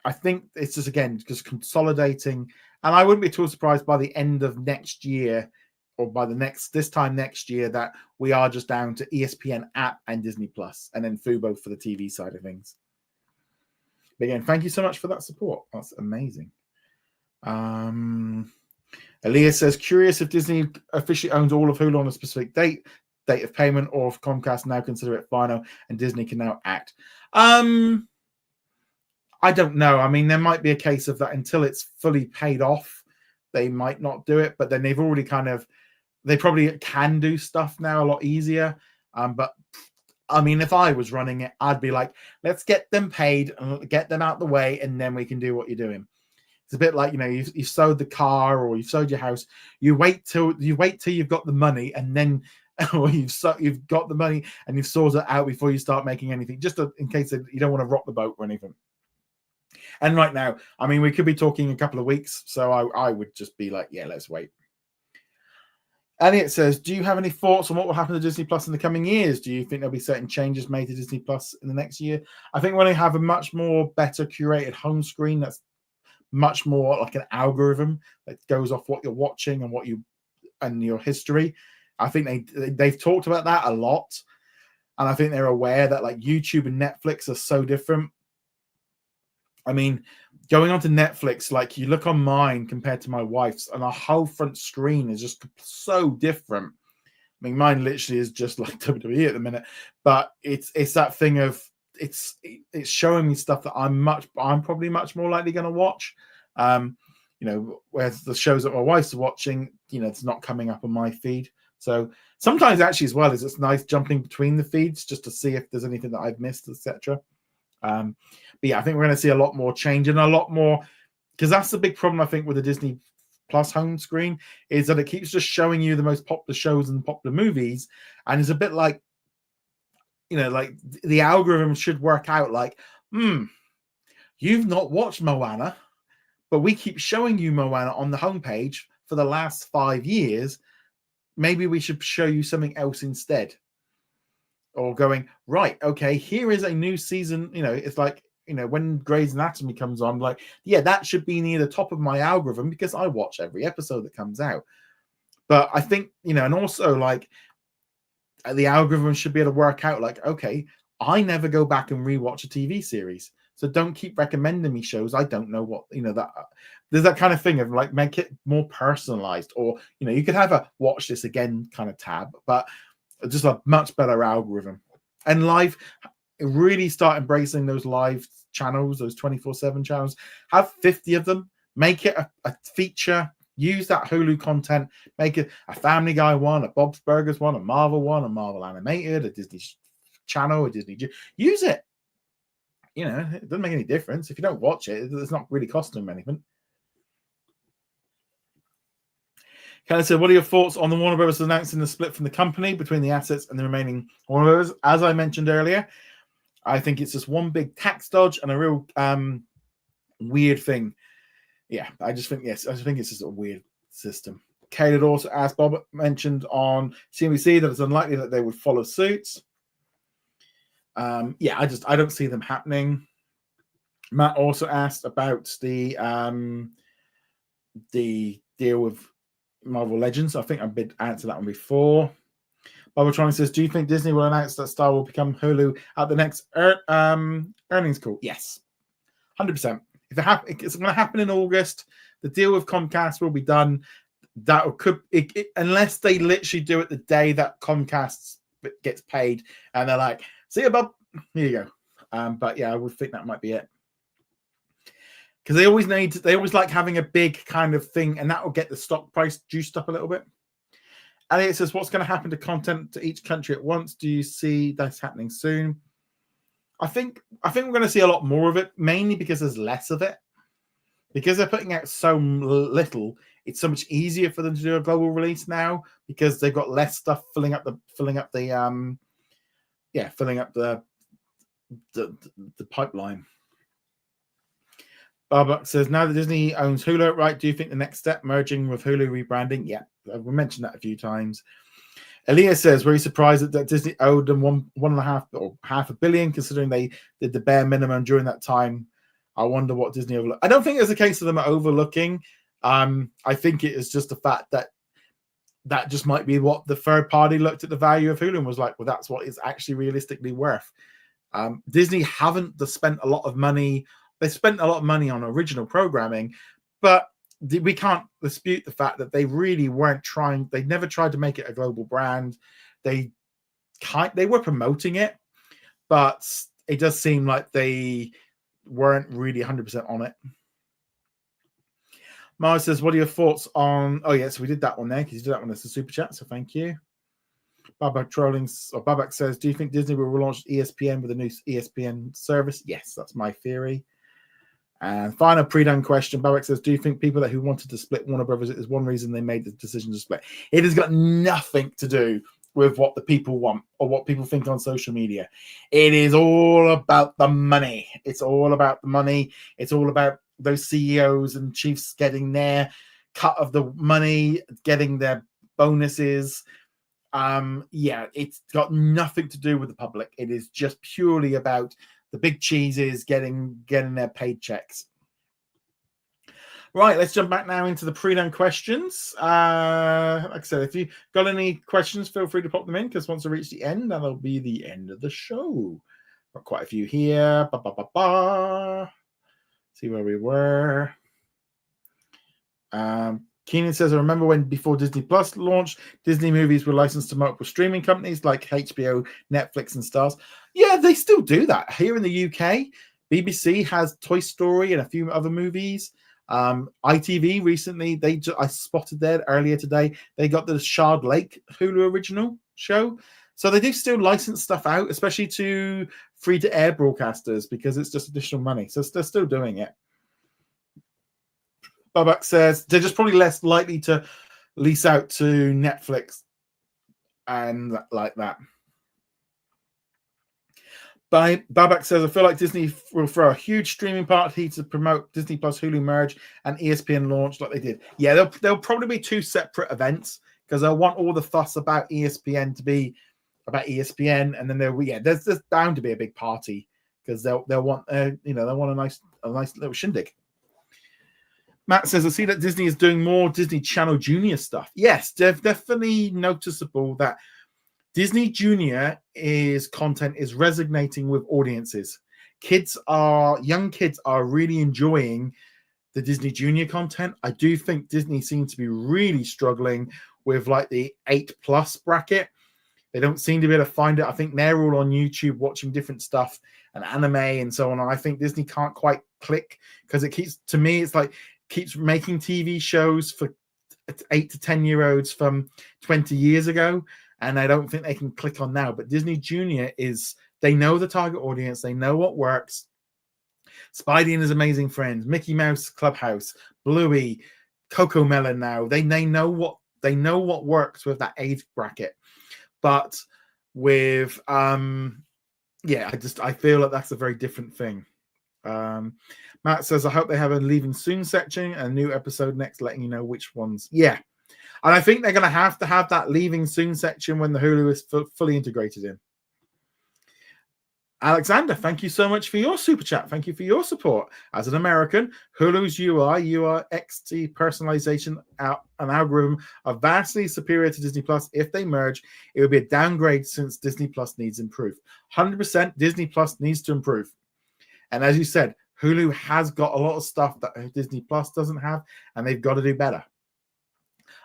I think it's just consolidating. And I wouldn't be too surprised by the end of next year, or by this time next year, that we are just down to ESPN app and Disney Plus, and then Fubo for the TV side of things. But again, thank you so much for that support. That's amazing. Elias says, curious if Disney officially owns all of Hulu on a specific date of payment, or if Comcast now consider it final and Disney can now act. I don't know. I mean, there might be a case of that until it's fully paid off, they might not do it, but then they've already they probably can do stuff now a lot easier. But I mean, if I was running it, I'd be like, let's get them paid and get them out the way, and then we can do what you're doing. It's a bit like, you've sold the car or you've sold your house. You wait till you've got the money, and then or you've got the money and you've sorted it out before you start making anything, just in case you don't want to rock the boat or anything. And right now, I mean, we could be talking a couple of weeks, so I would just be like, yeah, let's wait. Elliot says, do you have any thoughts on what will happen to Disney Plus in the coming years? Do you think there'll be certain changes made to Disney Plus in the next year? I think when they have a much more better curated home screen, that's much more like an algorithm that goes off what you're watching and your history. I think they've talked about that a lot. And I think they're aware that like YouTube and Netflix are so different. I mean, going on to Netflix, like you look on mine compared to my wife's, and our whole front screen is just so different. I mean, mine literally is just like WWE at the minute, but it's that thing of it's showing me stuff that I'm probably much more likely going to watch. Whereas the shows that my wife's watching, it's not coming up on my feed. So sometimes actually as well is it's nice jumping between the feeds just to see if there's anything that I've missed, etc. But yeah, I think we're going to see a lot more change and a lot more, because that's the big problem I think with the Disney Plus home screen is that it keeps just showing you the most popular shows and popular movies, and it's a bit like, like the algorithm should work out like, you've not watched Moana, but we keep showing you Moana on the homepage for the last 5 years. Maybe we should show you something else instead. Or going, right, okay, here is a new season. It's like, when Grey's Anatomy comes on, like, yeah, that should be near the top of my algorithm because I watch every episode that comes out. But I think, and also like the algorithm should be able to work out like, okay, I never go back and rewatch a TV series. So don't keep recommending me shows I don't know what, that there's that kind of thing of like make it more personalized, or, you could have a watch this again kind of tab, but just a much better algorithm. And live, really start embracing those live channels, those 24/7 channels. Have 50 of them. Make it a feature. Use that Hulu content. Make it a Family Guy one, a Bob's Burgers one, a Marvel Animated, a Disney Channel, a Disney. Use it. It doesn't make any difference. If you don't watch it, it's not really costing them anything. Kelly said, what are your thoughts on the Warner Brothers announcing the split from the company between the assets and the remaining Warner Brothers? As I mentioned earlier, I think it's just one big tax dodge and a real weird thing. Yeah, I think it's just a weird system. Kate had also asked, Bob mentioned on CNBC that it's unlikely that they would follow suit. Yeah, I don't see them happening. Matt also asked about the deal with Marvel Legends. I think I did answer that one before. Bobatron says, do you think Disney will announce that Star will become Hulu at the next earnings call? Yes, 100%. If it's going to happen in August. The deal with Comcast will be done. Unless they literally do it the day that Comcast gets paid, and they're like, see you, Bob. Here you go. But yeah, I would think that might be it. Because they always like having a big kind of thing, and that will get the stock price juiced up a little bit. Elliot says, what's going to happen to content to each country at once? Do you see that happening soon? I think we're going to see a lot more of it, mainly because there's less of it. Because they're putting out so little, it's so much easier for them to do a global release now because they've got less stuff filling up the pipeline. Barbuck says, now that Disney owns Hulu, right, do you think the next step, merging with Hulu, rebranding? Yeah, we mentioned that a few times. Elias says, were you surprised that Disney owed them $1.5 or $500 million, considering they did the bare minimum during that time? I wonder what Disney overlooked. I don't think it's a case of them overlooking. I think it is just the fact that just might be what the third party looked at the value of Hulu and was like, well, that's what it's actually realistically worth. Disney haven't spent a lot of money. They spent a lot of money on original programming, but we can't dispute the fact that they really weren't trying. They never tried to make it a global brand. They were promoting it, but it does seem like they weren't really 100% on it. Mars says, what are your thoughts on... Oh, yes, we did that one there because you did that one as a super chat, so thank you. Babak Babak says, do you think Disney will launch ESPN with a new ESPN service? Yes, that's my theory. And final pre-done question, Babak says, do you think people who wanted to split Warner Brothers is one reason they made the decision to split? It has got nothing to do with what the people want or what people think on social media. It is all about the money. It's all about the money. It's all about those CEOs and chiefs getting their cut of the money, getting their bonuses. It's got nothing to do with the public. It is just purely about the big cheeses getting their paid checks. Right, let's jump back now into the pre-done questions. Like I said, if you've got any questions, feel free to pop them in, because once I reach the end, that'll be the end of the show. Got quite a few here. See where we were. Keenan says, I remember when before Disney Plus launched, Disney movies were licensed to multiple streaming companies like HBO, Netflix, and Stars. Yeah, they still do that. Here in the UK, BBC has Toy Story and a few other movies. ITV recently, I spotted there earlier today, they got the Shard Lake Hulu original show. So they do still license stuff out, especially to free-to-air broadcasters, because it's just additional money. So they're still doing it. Babak says they're just probably less likely to lease out to Netflix and like that. Babak says, I feel like Disney will throw a huge streaming party to promote Disney Plus Hulu merge and ESPN launch like they did. Yeah, they'll probably be two separate events, because they'll want all the fuss about ESPN to be about ESPN, and then there's bound to be a big party, because they'll want they'll want a nice little shindig. Matt says, I see that Disney is doing more Disney Channel Junior stuff. Yes, definitely noticeable that Disney Junior content is resonating with audiences. Young kids are really enjoying the Disney Junior content. I do think Disney seems to be really struggling with like the 8+ bracket. They don't seem to be able to find it. I think they're all on YouTube watching different stuff and anime and so on. And I think Disney can't quite click, because it's like keeps making TV shows for 8 to 10-year-olds from 20 years ago, and I don't think they can click on now. But Disney Junior they know the target audience, they know what works. Spidey and His Amazing Friends, Mickey Mouse Clubhouse, Bluey, Coco Melon. Now they know what works with that age bracket. But with I feel like that's a very different thing. Matt says, I hope they have a leaving soon section and a new episode next, letting you know which ones. Yeah. And I think they're going to have that leaving soon section when the Hulu is fully integrated in. Alexander, thank you so much for your super chat. Thank you for your support. As an American, Hulu's UI, UXT personalization and algorithm are vastly superior to Disney Plus. If they merge, it would be a downgrade, since Disney Plus needs improve. 100% Disney Plus needs to improve. And as you said, Hulu has got a lot of stuff that Disney Plus doesn't have, and they've got to do better.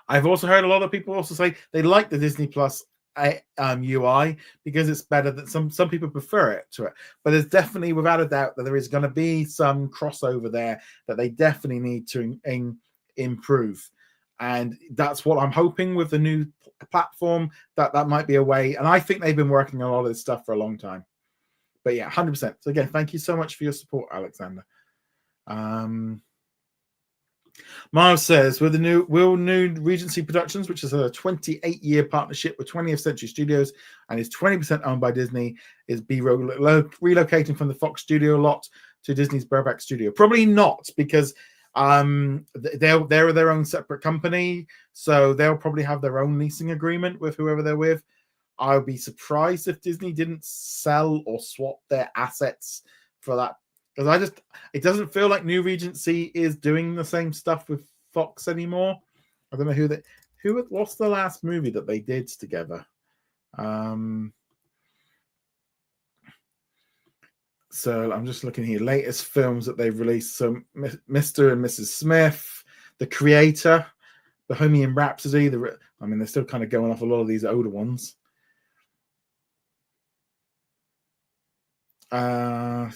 I've also heard a lot of people also say they like the Disney Plus UI because it's better. That some people prefer it to it, but there's definitely, without a doubt, that there is going to be some crossover there that they definitely need to improve, and that's what I'm hoping with the new platform, that might be a way. And I think they've been working on a lot of this stuff for a long time. But yeah, 100%. So again, thank you so much for your support, Alexander. Miles says, will new Regency Productions, which is a 28-year partnership with 20th Century Studios and is 20% owned by Disney, be relocating from the Fox studio lot to Disney's Burbank studio? Probably not, because they're their own separate company, so they'll probably have their own leasing agreement with whoever they're with. I would be surprised if Disney didn't sell or swap their assets for that, because it doesn't feel like New Regency is doing the same stuff with Fox anymore. I don't know what's the last movie that they did together. So I'm just looking here, latest films that they've released. So Mr. and Mrs. Smith, The Creator, Bohemian Rhapsody. They're still kind of going off a lot of these older ones. So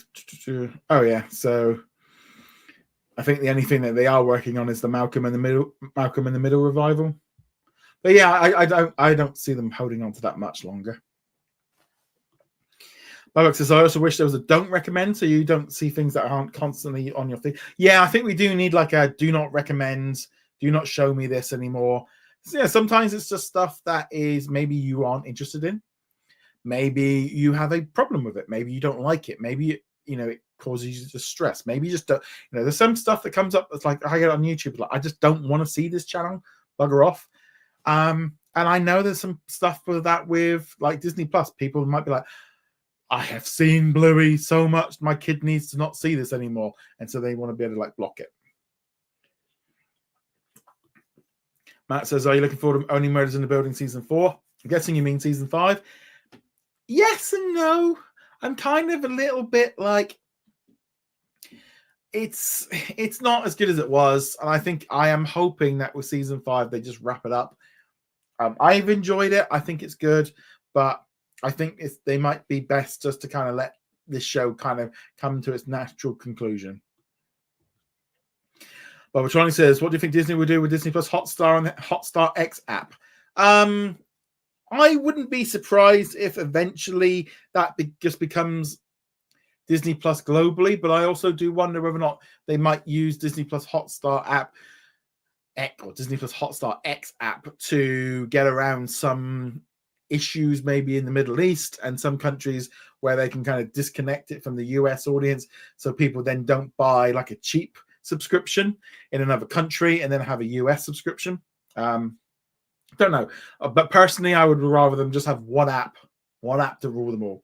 I think the only thing that they are working on is the Malcolm in the Middle revival. But yeah, I don't see them holding on to that much longer. Babak says, I also wish there was a don't recommend so you don't see things that aren't constantly on your feed. Yeah, I think we do need like a do not recommend, do not show me this anymore. So, yeah, sometimes it's just stuff that is maybe you aren't interested in. Maybe you have a problem with it. Maybe you don't like it. Maybe, it causes you distress. Maybe you just don't, there's some stuff that comes up that's like, I get on YouTube, like, I just don't want to see this channel, bugger off. And I know there's some stuff with that with like Disney Plus. People might be like, I have seen Bluey so much, my kid needs to not see this anymore. And so they want to be able to like block it. Matt says, are you looking forward to Only Murders in the Building season 4? I'm guessing you mean season 5. Yes and no. I'm kind of a little bit like, it's not as good as it was. And I think I am hoping that with season 5, they just wrap it up. I've enjoyed it. I think it's good, but I think they might be best just to kind of let this show kind of come to its natural conclusion. But Tronic says, what do you think Disney will do with Disney Plus Hotstar and the Hotstar X app? I wouldn't be surprised if eventually that just becomes Disney Plus globally, but I also do wonder whether or not they might use Disney Plus Hotstar app or Disney Plus Hotstar X app to get around some issues maybe in the Middle East and some countries where they can kind of disconnect it from the US audience, so people then don't buy like a cheap subscription in another country and then have a US subscription. Don't know, but personally I would rather them just have one app to rule them all.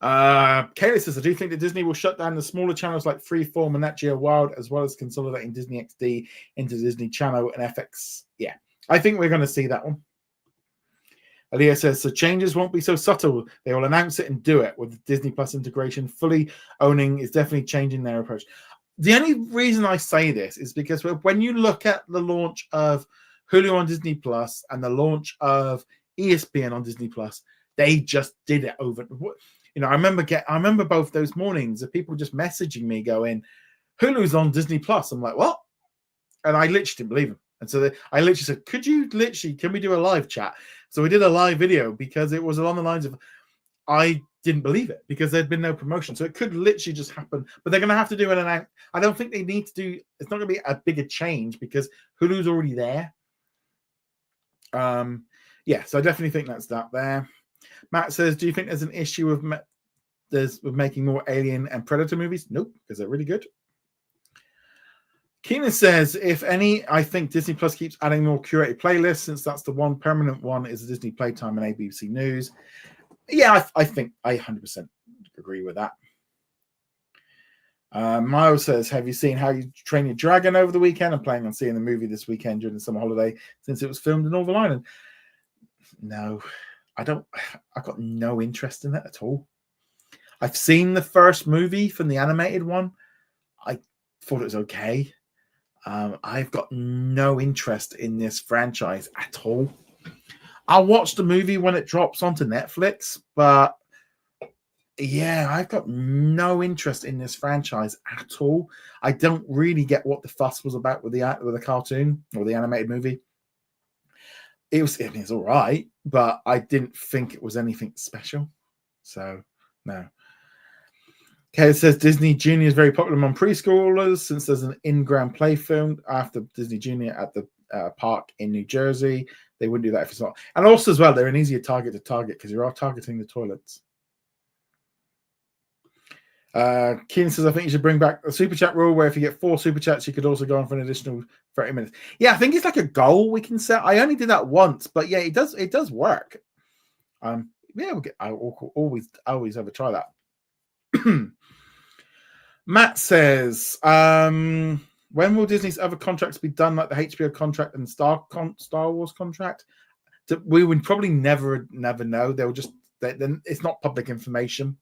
Kayla says, I do think that Disney will shut down the smaller channels like Freeform and Nat Geo Wild, as well as consolidating Disney XD into Disney Channel and FX. Yeah, I think we're going to see that one. Aaliyah says, so changes won't be so subtle. They will announce it and do it. With Disney Plus integration fully owning is definitely changing their approach. The only reason I say this is because when you look at the launch of Hulu on Disney Plus and the launch of ESPN on Disney Plus, they just did it over. I remember both those mornings of people just messaging me going, Hulu's on Disney Plus. I'm like, what? And I literally didn't believe them. And so I literally said, can we do a live chat? So we did a live video because it was along the lines of, I didn't believe it because there'd been no promotion. So it could literally just happen, but they're going to have to do an announce. I don't think they need to do, it's not going to be a bigger change because Hulu's already there. Yeah, so I definitely think that's that there. Matt says, do you think there's an issue with making more Alien and Predator movies? Nope, because they're really good. Keenan says, if any, I think Disney Plus keeps adding more curated playlists since that's the one permanent one is the Disney Playtime and ABC News. Yeah, I think I 100% agree with that. Miles says, have you seen How You Train Your Dragon over the weekend? I'm planning on seeing the movie this weekend during the summer holiday since it was filmed in Northern Ireland. No, I don't. I've got no interest in it at all. I've seen the first movie from the animated one. I thought it was okay. I've got no interest in this franchise at all. I'll watch the movie when it drops onto Netflix, but yeah, I've got no interest in this franchise at all. I don't really get what the fuss was about with the cartoon or the animated movie. It's all right, but I didn't think it was anything special. So, no. Okay, it says Disney Junior is very popular among preschoolers since there's an in-ground play film after Disney Junior at the park in New Jersey. They wouldn't do that if it's not. And also as well, they're an easier target to target because you're all targeting the toilets. Keenan says, I think you should bring back a super chat rule where if you get 4 super chats, you could also go on for an additional 30 minutes. Yeah, I think it's like a goal we can set. I only did that once, but yeah, it does work. Yeah, I always have a try that. Matt says, when will Disney's other contracts be done, like the HBO contract and Star Wars contract? We would probably never know. They'll just then it's not public information.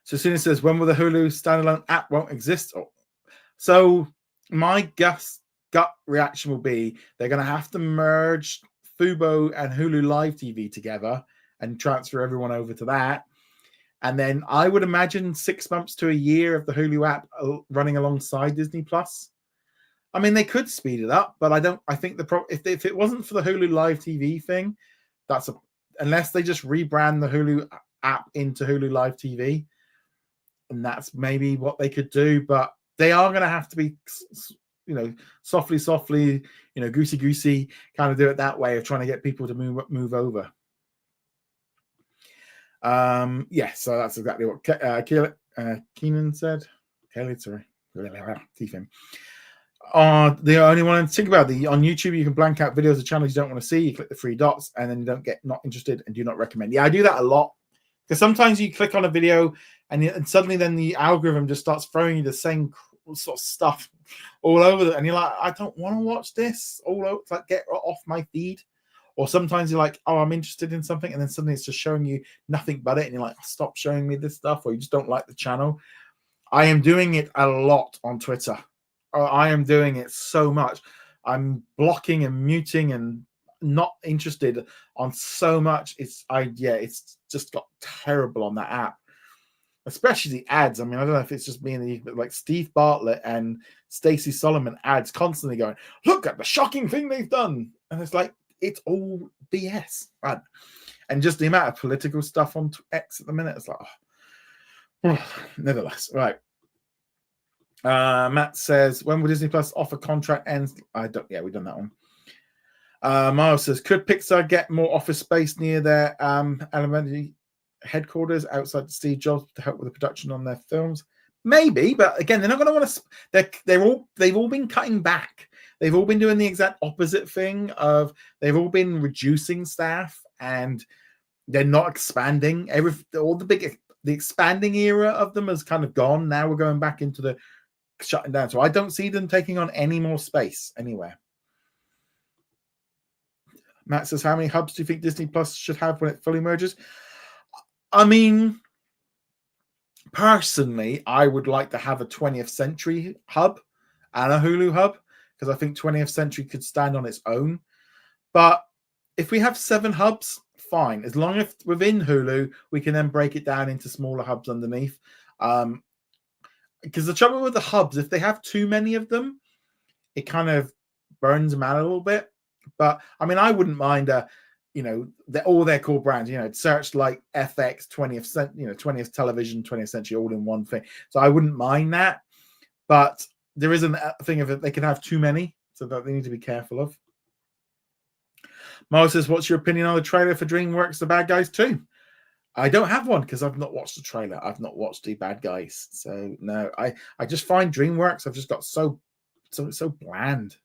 So soon it says, when will the Hulu standalone app won't exist? So my gut reaction will be they're going to have to merge Fubo and Hulu Live TV together and transfer everyone over to that. And then I would imagine 6 months to a year of the Hulu app running alongside Disney Plus. I mean, they could speed it up, but I think if it wasn't for the Hulu Live TV thing, unless they just rebrand the Hulu app into Hulu Live TV, and that's maybe what they could do. But they are going to have to be, softly, goosey, kind of do it that way of trying to get people to move over. So that's exactly what Keenan said. Kelly, sorry. The only one to think about on YouTube, you can blank out videos of channels you don't want to see. You click the three dots and then you don't get not interested and do not recommend. Yeah, I do that a lot because sometimes you click on a video and suddenly then the algorithm just starts throwing you the same sort of stuff all over and you're like, I don't want to watch this all over. It's like, get off my feed. Or sometimes you're like, oh, I'm interested in something, and then suddenly it's just showing you nothing but it, and you're like, stop showing me this stuff, or you just don't like the channel. I am doing it a lot on Twitter. I am doing it so much. I'm blocking and muting and not interested on so much. It's just got terrible on that app, especially the ads. I mean, I don't know if it's just me and like Steve Bartlett and Stacey Solomon ads constantly going, look at the shocking thing they've done, and it's like, it's all BS, right? And just the amount of political stuff on X at the minute, it's like, nevertheless, right. Matt says, when will Disney Plus offer contract ends? We've done that one. Miles says, could Pixar get more office space near their elementary headquarters outside Steve Jobs to help with the production on their films? Maybe, but again, they're not going to want to. They've all been cutting back. They've all been doing the exact opposite thing of they've all been reducing staff and they're not expanding. The expanding era of them has kind of gone. Now we're going back into the shutting down. So I don't see them taking on any more space anywhere. Matt says, how many hubs do you think Disney Plus should have when it fully merges? I mean, personally, I would like to have a 20th Century hub and a Hulu hub because I think 20th Century could stand on its own. But if we have 7 hubs, fine. As long as within Hulu, we can then break it down into smaller hubs underneath. Because the trouble with the hubs, if they have too many of them, it kind of burns them out a little bit. But I mean, I wouldn't mind all their core brands, Searchlight, FX, 20th Television, 20th Century, all in one thing. So I wouldn't mind that. But there is a thing of it, they can have too many, so that they need to be careful of. Mo says, what's your opinion on the trailer for DreamWorks The Bad Guys 2? I don't have one because I've not watched the trailer. I've not watched The Bad Guys. So no, I just find DreamWorks, I've just got so bland.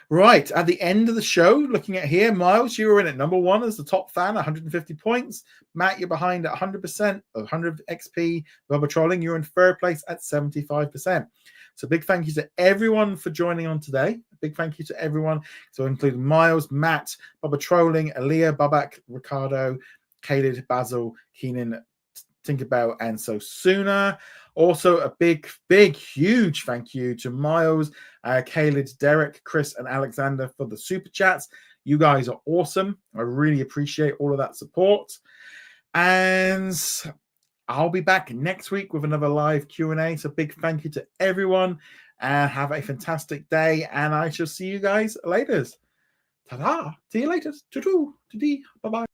Right, at the end of the show, looking at here, Miles, you were in at number 1 as the top fan, 150 points. Matt, you're behind at 100%, 100 XP. Bubba Trolling, you're in third place at 75%. So big thank you to everyone for joining on today. Big thank you to everyone. So including Miles, Matt, Bubba Trolling, Aaliyah, Babak, Ricardo, Caleb, Basil, Keenan, Tinkerbell, and So Sooner. Also a big, huge thank you to Miles, Caleb, Derek, Chris, and Alexander for the super chats. You guys are awesome. I really appreciate all of that support. And I'll be back next week with another live Q&A. So big thank you to everyone and have a fantastic day. And I shall see you guys later. Ta-da. See you later. Bye-bye.